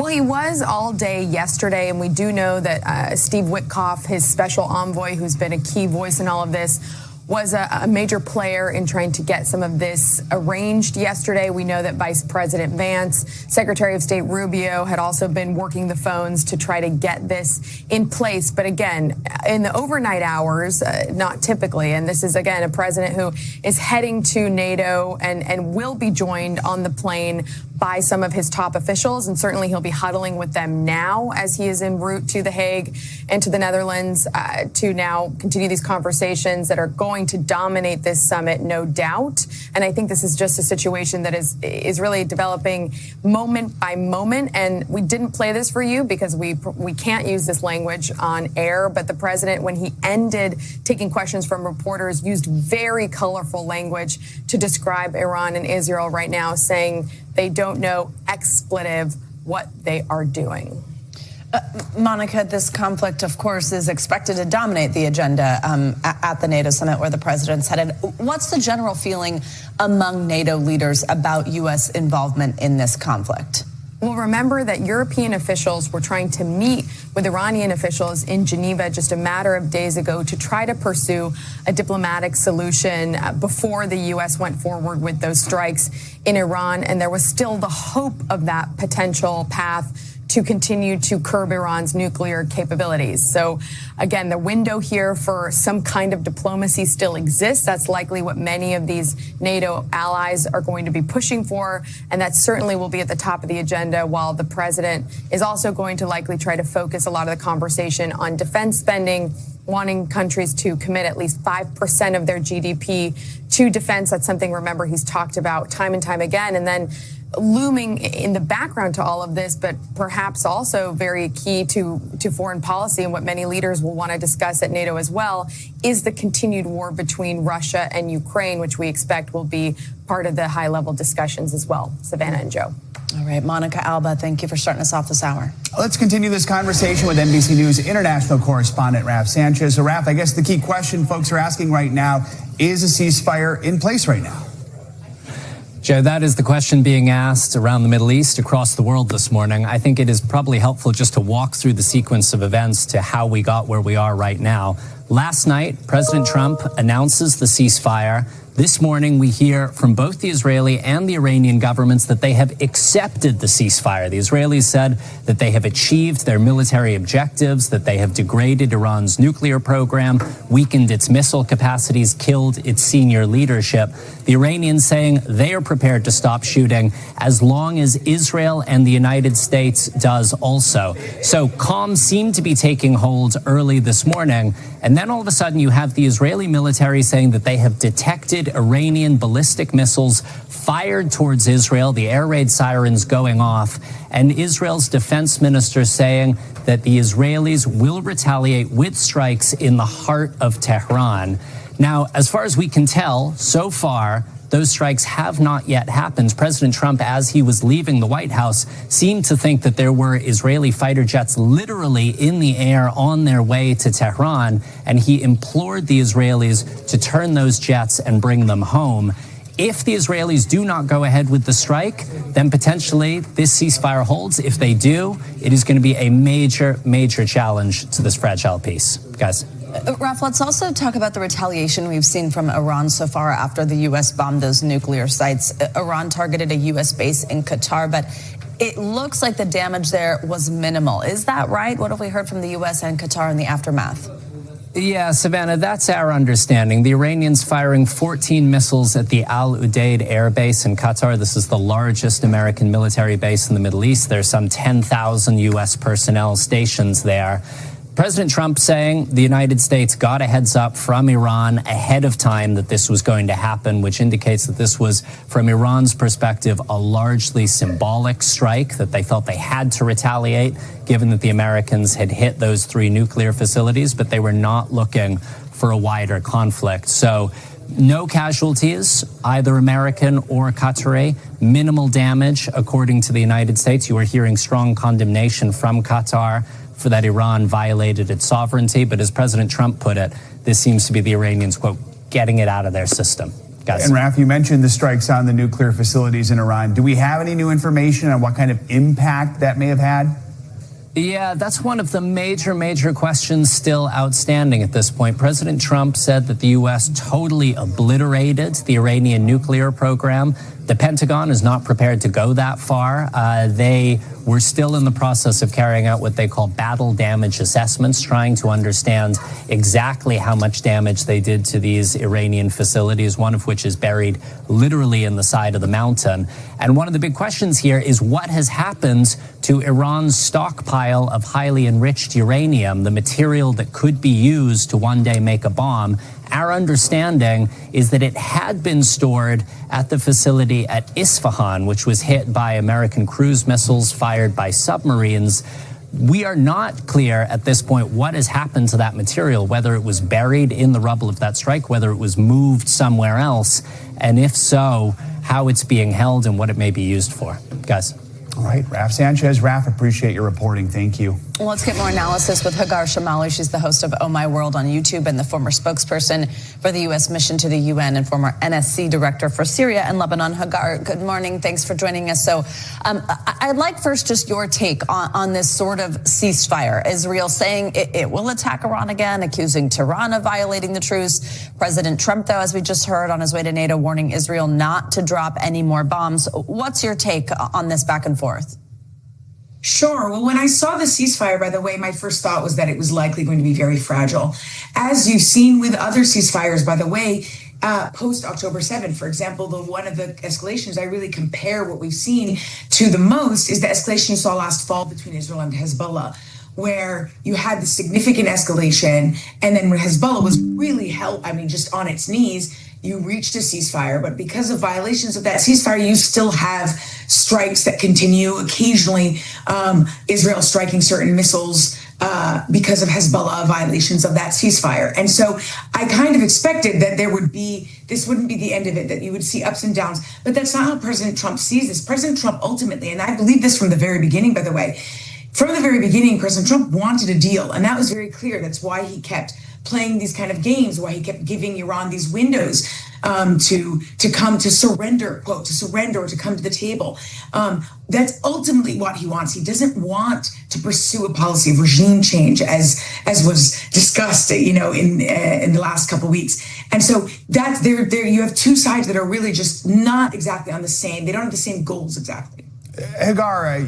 Speaker 21: Well, he was all day yesterday, and we do know that Steve Witkoff, his special envoy, who's been a key voice in all of this, was a major player in trying to get some of this arranged yesterday. We know that Vice President Vance, Secretary of State Rubio had also been working the phones to try to get this in place. But again, in the overnight hours, not typically, and this is, again, a president who is heading to NATO and will be joined on the plane by some of his top officials, and certainly he'll be huddling with them now as he is en route to The Hague and to the Netherlands to now continue these conversations that are going to dominate this summit, no doubt. And I think this is just a situation that is really developing moment by moment. And we didn't play this for you because we can't use this language on air. But the president, when he ended taking questions from reporters, used very colorful language to describe Iran and Israel right now, saying they don't know, expletive, what they are doing.
Speaker 20: Monica, this conflict, of course, is expected to dominate the agenda at the NATO summit where the president's headed. What's the general feeling among NATO leaders about U.S. involvement in this conflict?
Speaker 21: Well, remember that European officials were trying to meet with Iranian officials in Geneva just a matter of days ago to try to pursue a diplomatic solution before the U.S. went forward with those strikes in Iran. And there was still the hope of that potential path to continue to curb Iran's nuclear capabilities. So again, the window here for some kind of diplomacy still exists. That's likely what many of these NATO allies are going to be pushing for. And that certainly will be at the top of the agenda, while the president is also going to likely try to focus a lot of the conversation on defense spending, wanting countries to commit at least 5% of their GDP to defense. That's something, remember, he's talked about time and time again. And then looming in the background to all of this, but perhaps also very key to foreign policy and what many leaders will want to discuss at NATO as well, is the continued war between Russia and Ukraine, which we expect will be part of the high-level discussions as well. Savannah and Joe.
Speaker 20: All right, Monica Alba, thank you for starting us off this hour.
Speaker 19: Let's continue this conversation with NBC News international correspondent Raf Sanchez. So, Raf, I guess the key question folks are asking right now, is a ceasefire in place right now?
Speaker 3: Joe, that is the question being asked around the Middle East, across the world this morning. I think it is probably helpful just to walk through the sequence of events to how we got where we are right now. Last night, President Trump announces the ceasefire. This morning, we hear from both the Israeli and the Iranian governments that they have accepted the ceasefire. The Israelis said that they have achieved their military objectives, that they have degraded Iran's nuclear program, weakened its missile capacities, killed its senior leadership. The Iranians saying they are prepared to stop shooting as long as Israel and the United States does also. So calm seemed to be taking hold early this morning. And then all of a sudden you have the Israeli military saying that they have detected Iranian ballistic missiles fired towards Israel, the air raid sirens going off, and Israel's defense minister saying that the Israelis will retaliate with strikes in the heart of Tehran. Now, as far as we can tell, so far, those strikes have not yet happened. President Trump, as he was leaving the White House, seemed to think that there were Israeli fighter jets literally in the air on their way to Tehran, and he implored the Israelis to turn those jets and bring them home. If the Israelis do not go ahead with the strike, then potentially this ceasefire holds. If they do, it is going to be a major, major challenge to this fragile peace. Guys.
Speaker 20: Raf, let's also talk about the retaliation we've seen from Iran so far after the U.S. bombed those nuclear sites. Iran targeted a U.S. base in Qatar, but it looks like the damage there was minimal. Is that right? What have we heard from the U.S. and Qatar in the aftermath?
Speaker 3: Yeah, Savannah, that's our understanding. The Iranians firing 14 missiles at the Al Udeid air base in Qatar. This is the largest American military base in the Middle East. There's some 10,000 U.S. personnel stations there. President Trump saying the United States got a heads up from Iran ahead of time that this was going to happen, which indicates that this was, from Iran's perspective, a largely symbolic strike, that they felt they had to retaliate, given that the Americans had hit those 3 nuclear facilities, but they were not looking for a wider conflict. So no casualties, either American or Qatari, minimal damage, according to the United States. You are hearing strong condemnation from Qatar for that Iran violated its sovereignty. But as President Trump put it, this seems to be the Iranians, quote, getting it out of their system. guys.
Speaker 19: And Raf, you mentioned the strikes on the nuclear facilities in Iran. Do we have any new information on what kind of impact that may have had?
Speaker 3: Yeah, that's one of the major questions still outstanding at this point. President Trump said that the U.S. totally obliterated the Iranian nuclear program. The Pentagon is not prepared to go that far. They were still in the process of carrying out what they call battle damage assessments, trying to understand exactly how much damage they did to these Iranian facilities, one of which is buried literally in the side of the mountain. And one of the big questions here is what has happened to Iran's stockpile of highly enriched uranium, the material that could be used to one day make a bomb. Our understanding is that it had been stored at the facility at Isfahan, which was hit by American cruise missiles fired by submarines. We are not clear at this point what has happened to that material, whether it was buried in the rubble of that strike, whether it was moved somewhere else, and if so, how it's being held and what it may be used for. Guys.
Speaker 19: All right, Raf Sanchez. Raf, appreciate your reporting. Thank you.
Speaker 20: Well, let's get more analysis with Hagar Shamali. She's the host of Oh My World on YouTube and the former spokesperson for the U.S. mission to the UN and former NSC director for Syria and Lebanon. Hagar, good morning. Thanks for joining us. So I'd like first just your take on this sort of ceasefire. Israel saying it will attack Iran again, accusing Tehran of violating the truce. President Trump, though, as we just heard on his way to NATO, warning Israel not to drop any more bombs. What's your take on this back and forth?
Speaker 2: Sure. Well, when I saw the ceasefire, by the way, my first thought was that it was likely going to be very fragile. As you've seen with other ceasefires, by the way, post October 7th, for example, one of the escalations I really compare what we've seen to the most is the escalation you saw last fall between Israel and Hezbollah, where you had the significant escalation. And then when Hezbollah was really just on its knees, you reached a ceasefire, but because of violations of that ceasefire, you still have strikes that continue. Occasionally, Israel striking certain missiles because of Hezbollah violations of that ceasefire. And so I kind of expected that this wouldn't be the end of it, that you would see ups and downs. But that's not how President Trump sees this. President Trump ultimately, and I believe this from the very beginning, by the way, from the very beginning, President Trump wanted a deal, and that was very clear. That's why he kept playing these kind of games, why he kept giving Iran these windows to come to surrender, quote, to surrender or to come to the table. That's ultimately what he wants. He doesn't want to pursue a policy of regime change, as was discussed, in the last couple of weeks. And so that's there. You have two sides that are really just not exactly on the same. They don't have the same goals exactly.
Speaker 19: Hagar,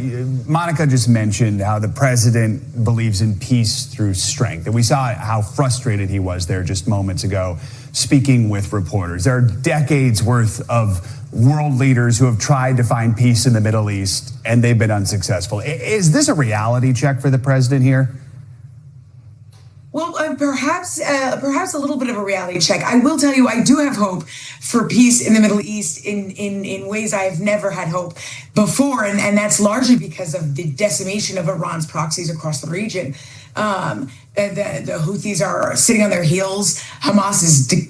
Speaker 19: Monica just mentioned how the president believes in peace through strength. And we saw how frustrated he was there just moments ago, speaking with reporters. There are decades worth of world leaders who have tried to find peace in the Middle East, and they've been unsuccessful. Is this a reality check for the president here?
Speaker 2: Well, perhaps a little bit of a reality check. I will tell you, I do have hope for peace in the Middle East in ways I have never had hope before, and that's largely because of the decimation of Iran's proxies across the region. The Houthis are sitting on their heels. Hamas is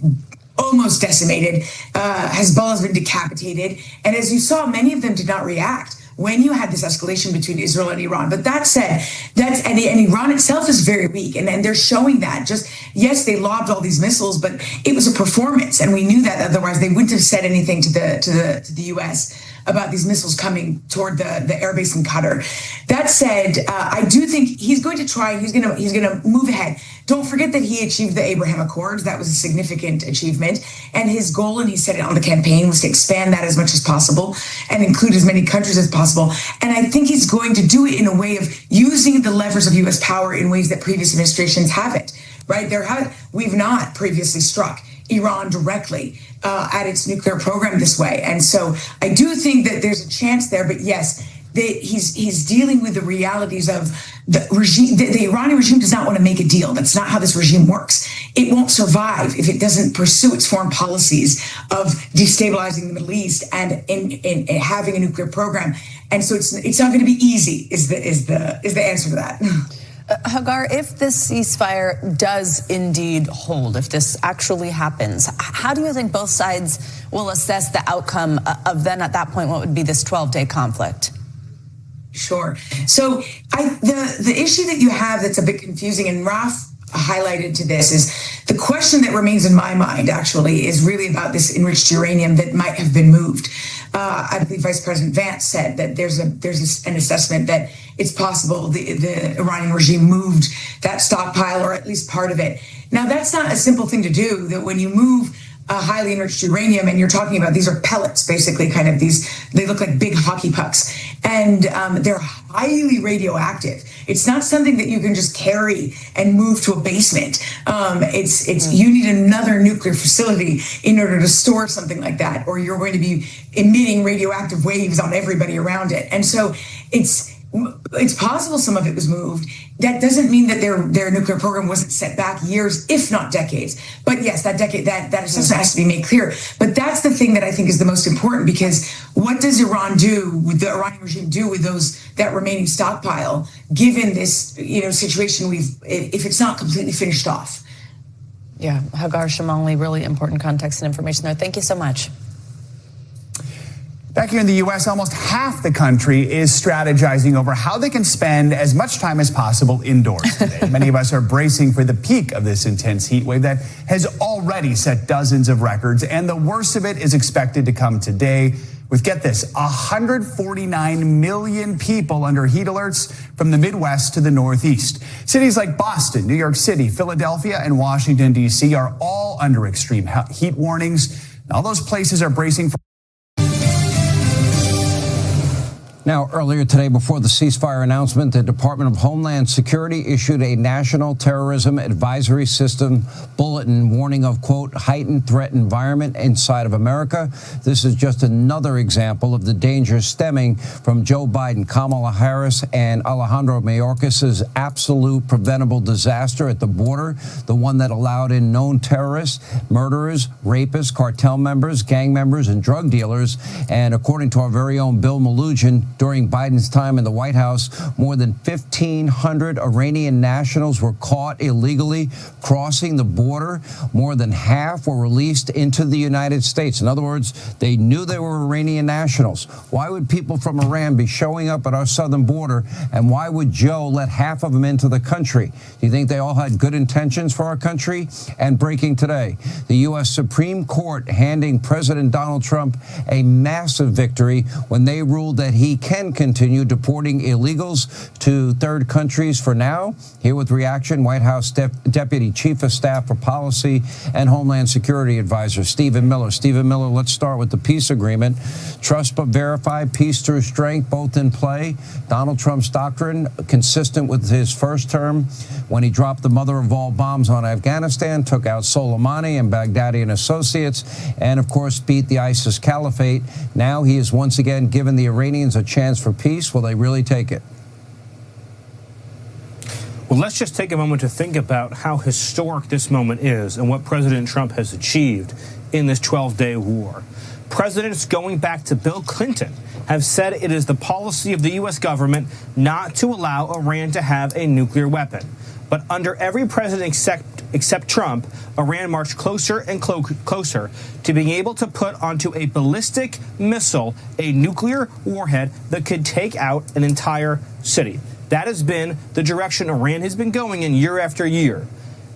Speaker 2: almost decimated. Hezbollah has been decapitated, and as you saw, many of them did not react when you had this escalation between Israel and Iran. But that said, and Iran itself is very weak, and they're showing that. Yes, they lobbed all these missiles, but it was a performance, and we knew that. Otherwise, they wouldn't have said anything to the U.S. about these missiles coming toward the airbase in Qatar. That said, I do think he's going to try. He's going to move ahead. Don't forget that he achieved the Abraham Accords. That was a significant achievement. And his goal, and he said it on the campaign, was to expand that as much as possible and include as many countries as possible. And I think he's going to do it in a way of using the levers of U.S. power in ways that previous administrations haven't, right? We've not previously struck Iran directly at its nuclear program this way. And so I do think that there's a chance there, but yes, he's dealing with the realities of the regime. The Iranian regime does not want to make a deal. That's not how this regime works. It won't survive if it doesn't pursue its foreign policies of destabilizing the Middle East and in having a nuclear program. And so it's not going to be easy. Is the answer to that.
Speaker 20: Hagar, if this ceasefire does indeed hold, if this actually happens, how do you think both sides will assess the outcome of then at that point what would be this 12-day conflict?
Speaker 2: Sure. So the issue that you have that's a bit confusing, and Raf highlighted to this, is The question that remains in my mind, actually, is really about this enriched uranium that might have been moved. I believe Vice President Vance said that there's an assessment that it's possible the Iranian regime moved that stockpile, or at least part of it. Now, that's not a simple thing to do. That when you move highly enriched uranium, and you're talking about, these are pellets, basically, kind of they look like big hockey pucks, and they're highly radioactive. It's not something that you can just carry and move to a basement. You need another nuclear facility in order to store something like that, or you're going to be emitting radioactive waves on everybody around it. And so it's possible some of it was moved. That doesn't mean that their nuclear program wasn't set back years, if not decades. But yes, that assessment has to be made clear. But that's the thing that I think is the most important, because what does Iran do, with the Iranian regime do with that remaining stockpile, given this situation if it's not completely finished off?
Speaker 20: Yeah, Hagar Shamali, really important context and information there. Thank you so much.
Speaker 19: Back here in the U.S., almost half the country is strategizing over how they can spend as much time as possible indoors today. Many of us are bracing for the peak of this intense heat wave that has already set dozens of records, and the worst of it is expected to come today with, get this, 149 million people under heat alerts from the Midwest to the Northeast. Cities like Boston, New York City, Philadelphia, and Washington, D.C. are all under extreme heat warnings. All those places are bracing for.
Speaker 4: Now, earlier today, before the ceasefire announcement, the Department of Homeland Security issued a National Terrorism Advisory System bulletin warning of, quote, heightened threat environment inside of America. This is just another example of the dangers stemming from Joe Biden, Kamala Harris, and Alejandro Mayorkas's absolute preventable disaster at the border, the one that allowed in known terrorists, murderers, rapists, cartel members, gang members, and drug dealers. And according to our very own Bill Malugin, during Biden's time in the White House, more than 1,500 Iranian nationals were caught illegally crossing the border. More than half were released into the United States. In other words, they knew they were Iranian nationals. Why would people from Iran be showing up at our southern border? And why would Joe let half of them into the country? Do you think they all had good intentions for our country? And breaking today, the U.S. Supreme Court handing President Donald Trump a massive victory when they ruled that he can continue deporting illegals to third countries for now. Here with reaction, White House Deputy Chief of Staff for Policy and Homeland Security Advisor Stephen Miller. Stephen Miller, let's start with the peace agreement. Trust but verify, peace through strength, both in play. Donald Trump's doctrine, consistent with his first term, when he dropped the mother of all bombs on Afghanistan, took out Soleimani and Baghdadi and associates, and of course beat the ISIS caliphate. Now he is once again given the Iranians a chance for peace. Will they really take it?
Speaker 22: Well, let's just take a moment to think about how historic this moment is and what President Trump has achieved in this 12-day war. Presidents going back to Bill Clinton have said it is the policy of the U.S. government not to allow Iran to have a nuclear weapon. But under every president except Trump, Iran marched closer and closer to being able to put onto a ballistic missile a nuclear warhead that could take out an entire city. That has been the direction Iran has been going in year after year.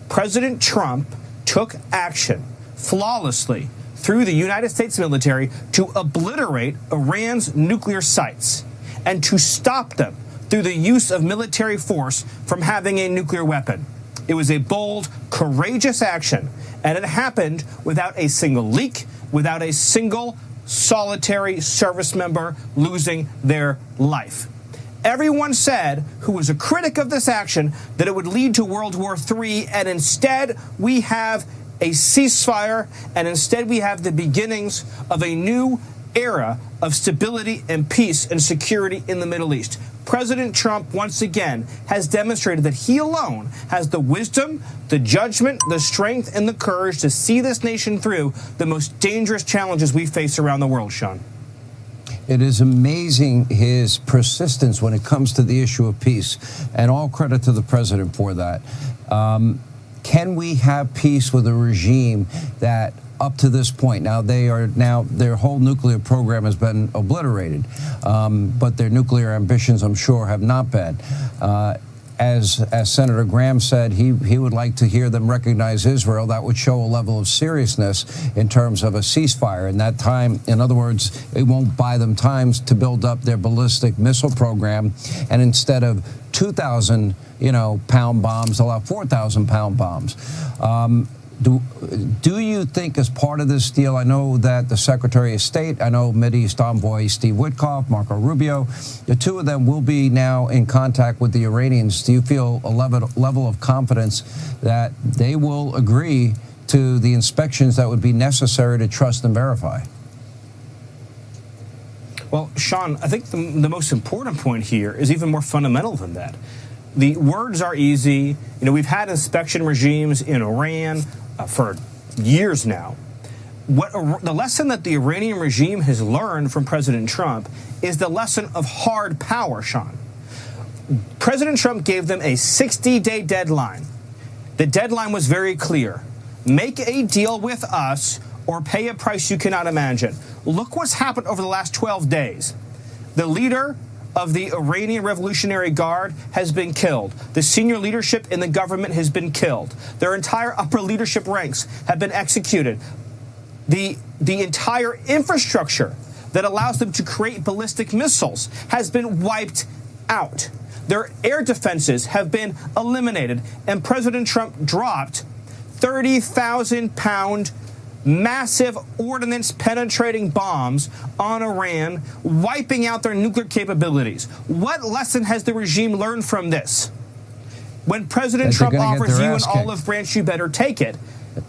Speaker 22: President Trump took action flawlessly through the United States military to obliterate Iran's nuclear sites and to stop them through the use of military force from having a nuclear weapon. It was a bold, courageous action, and it happened without a single leak, without a single solitary service member losing their life. Everyone said, who was a critic of this action, that it would lead to World War III, and instead we have a ceasefire, and instead we have the beginnings of a new era of stability and peace and security in the Middle East. President Trump, once again, has demonstrated that he alone has the wisdom, the judgment, the strength, and the courage to see this nation through the most dangerous challenges we face around the world, Sean.
Speaker 4: It is amazing his persistence when it comes to the issue of peace, and all credit to the president for that. Can we have peace with a regime that up to this point, now their whole nuclear program has been obliterated, but their nuclear ambitions, I'm sure, have not been. as Senator Graham said, he would like to hear them recognize Israel. That would show a level of seriousness in terms of a ceasefire. And that time, in other words, it won't buy them time to build up their ballistic missile program. And instead of 2,000, pound bombs, they'll have 4,000-pound bombs. Do you think, as part of this deal, I know that the Secretary of State, I know Mideast Envoy Steve Witkoff, Marco Rubio, the two of them will be now in contact with the Iranians. Do you feel a level of confidence that they will agree to the inspections that would be necessary to trust and verify?
Speaker 22: Well, Sean, I think the most important point here is even more fundamental than that. The words are easy. We've had inspection regimes in Iran for years now. The lesson that the Iranian regime has learned from President Trump is the lesson of hard power, Sean. President Trump gave them a 60-day deadline. The deadline was very clear. Make a deal with us or pay a price you cannot imagine. Look what's happened over the last 12 days. The leader of the Iranian Revolutionary Guard has been killed. The senior leadership in the government has been killed. Their entire upper leadership ranks have been executed. The entire infrastructure that allows them to create ballistic missiles has been wiped out. Their air defenses have been eliminated, and President Trump dropped 30,000-pound massive ordnance-penetrating bombs on Iran, wiping out their nuclear capabilities. What lesson has the regime learned from this? When President Trump offers you an olive branch, you better take it.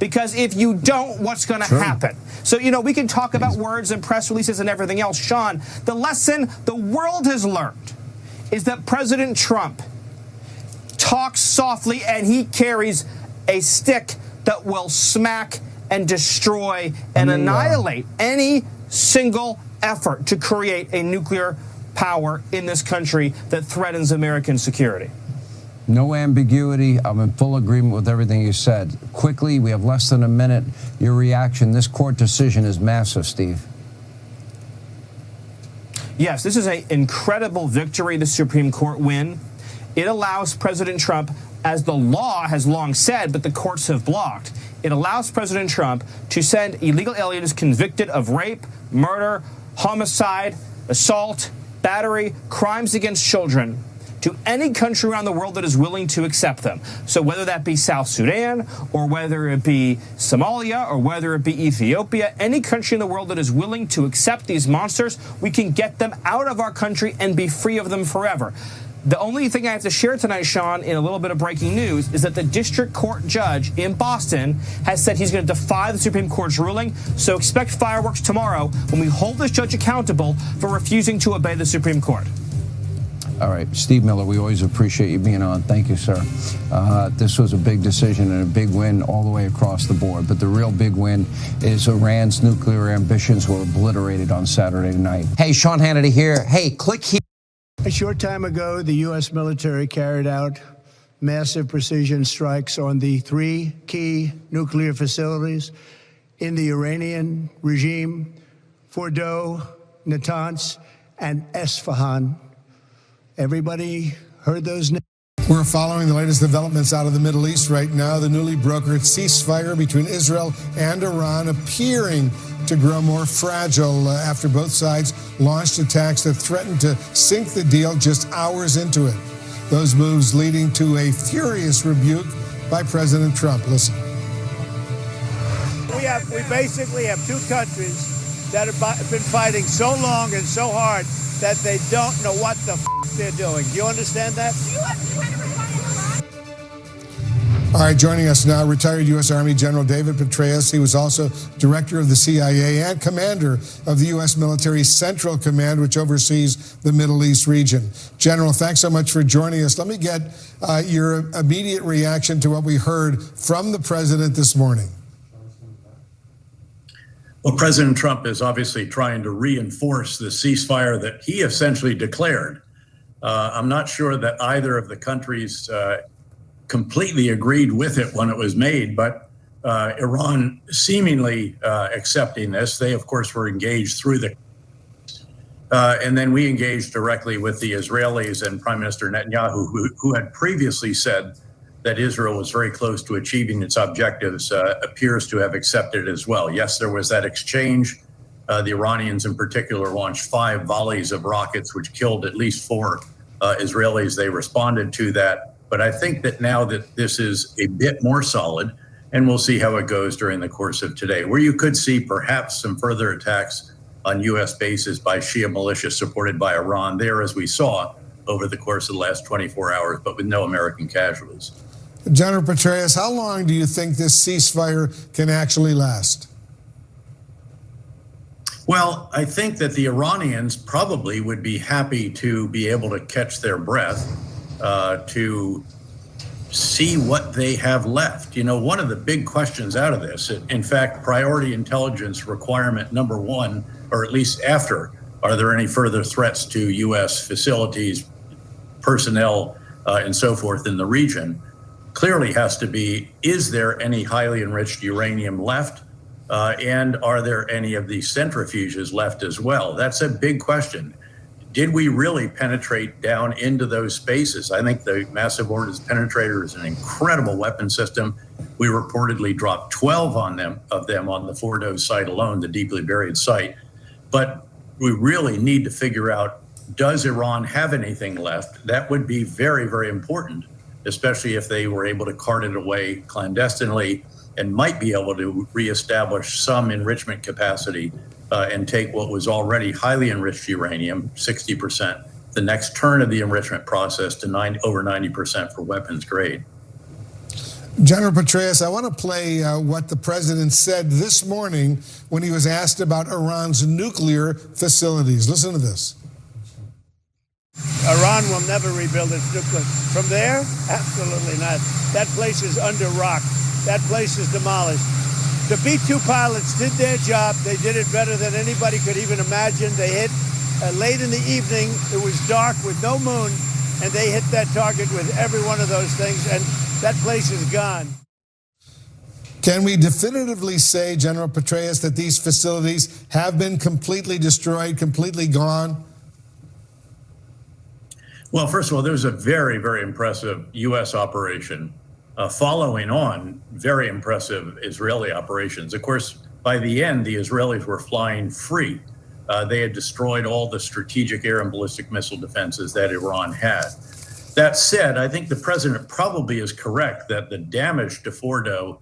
Speaker 22: Because if you don't, what's going to happen? So, we can talk about words and press releases and everything else. Sean, the lesson the world has learned is that President Trump talks softly and he carries a stick that will smack and destroy and annihilate any single effort to create a nuclear power in this country that threatens American security.
Speaker 4: No ambiguity. I'm in full agreement with everything you said. Quickly, we have less than a minute. Your reaction, this court decision is massive, Steve.
Speaker 22: Yes, this is an incredible victory, the Supreme Court win. It allows President Trump, as the law has long said, but the courts have blocked, it allows President Trump to send illegal aliens convicted of rape, murder, homicide, assault, battery, crimes against children to any country around the world that is willing to accept them. So whether that be South Sudan, or whether it be Somalia, or whether it be Ethiopia, any country in the world that is willing to accept these monsters, we can get them out of our country and be free of them forever. The only thing I have to share tonight, Sean, in a little bit of breaking news, is that the district court judge in Boston has said he's going to defy the Supreme Court's ruling. So expect fireworks tomorrow when we hold this judge accountable for refusing to obey the Supreme Court.
Speaker 4: All right, Steve Miller, we always appreciate you being on. Thank you, sir. This was a big decision and a big win all the way across the board. But the real big win is Iran's nuclear ambitions were obliterated on Saturday night. Hey, Sean Hannity here. Hey, click here.
Speaker 7: A short time ago, the U.S. military carried out massive precision strikes on the 3 key nuclear facilities in the Iranian regime: Fordow, Natanz, and Esfahan. Everybody heard those names?
Speaker 10: We're following the latest developments out of the Middle East right now. The newly brokered ceasefire between Israel and Iran appearing to grow more fragile after both sides launched attacks that threatened to sink the deal just hours into it. Those moves leading to a furious rebuke by President Trump. Listen.
Speaker 7: We basically have two countries that have been fighting so long and so hard that they don't know what the they're doing. Do you understand that?
Speaker 10: All right, joining us now, retired U.S. Army General David Petraeus. He was also director of the CIA and commander of the U.S. military Central Command, which oversees the Middle East region. General, thanks so much for joining us. Let me get your immediate reaction to what we heard from the president this morning.
Speaker 5: Well, President Trump is obviously trying to reinforce the ceasefire that he essentially declared. I'm not sure that either of the countries completely agreed with it when it was made, but Iran seemingly accepting this. They, of course, were engaged through the And then we engaged directly with the Israelis and Prime Minister Netanyahu, who had previously said that Israel was very close to achieving its objectives, appears to have accepted as well. Yes, there was that exchange. The Iranians in particular launched 5 volleys of rockets, which killed at least 4 Israelis. They responded to that. But I think that now that this is a bit more solid, and we'll see how it goes during the course of today, where you could see perhaps some further attacks on U.S. bases by Shia militia supported by Iran there, as we saw over the course of the last 24 hours, but with no American casualties.
Speaker 10: General Petraeus, how long do you think this ceasefire can actually last?
Speaker 5: Well, I think that the Iranians probably would be happy to be able to catch their breath, to see what they have left. You know, one of the big questions out of this, in fact, priority intelligence requirement number 1, or at least after, are there any further threats to U.S. facilities, personnel, and so forth in the region, clearly has to be, is there any highly enriched uranium left? And are there any of these centrifuges left as well? That's a big question. Did we really penetrate down into those spaces? I think the Massive Ordnance Penetrator is an incredible weapon system. We reportedly dropped 12 of them on the Fordo site alone, the deeply buried site. But we really need to figure out, does Iran have anything left? That would be very, very important, especially if they were able to cart it away clandestinely and might be able to reestablish some enrichment capacity and take what was already highly enriched uranium, 60%, the next turn of the enrichment process to over 90% for weapons grade.
Speaker 10: General Petraeus, I want to play what the president said this morning when he was asked about Iran's nuclear facilities. Listen to this.
Speaker 7: Iran will never rebuild its nuclear. From there? Absolutely not. That place is under rock. That place is demolished. The B-2 pilots did their job. They did it better than anybody could even imagine. They hit late in the evening. It was dark with no moon, and they hit that target with every one of those things, and that place is gone.
Speaker 10: Can we definitively say, General Petraeus, that these facilities have been completely destroyed, completely gone?
Speaker 5: Well, first of all, there's a very, very impressive U.S. operation following on very impressive Israeli operations. Of course, by the end, the Israelis were flying free. They had destroyed all the strategic air and ballistic missile defenses that Iran had. That said, I think the president probably is correct that the damage to Fordo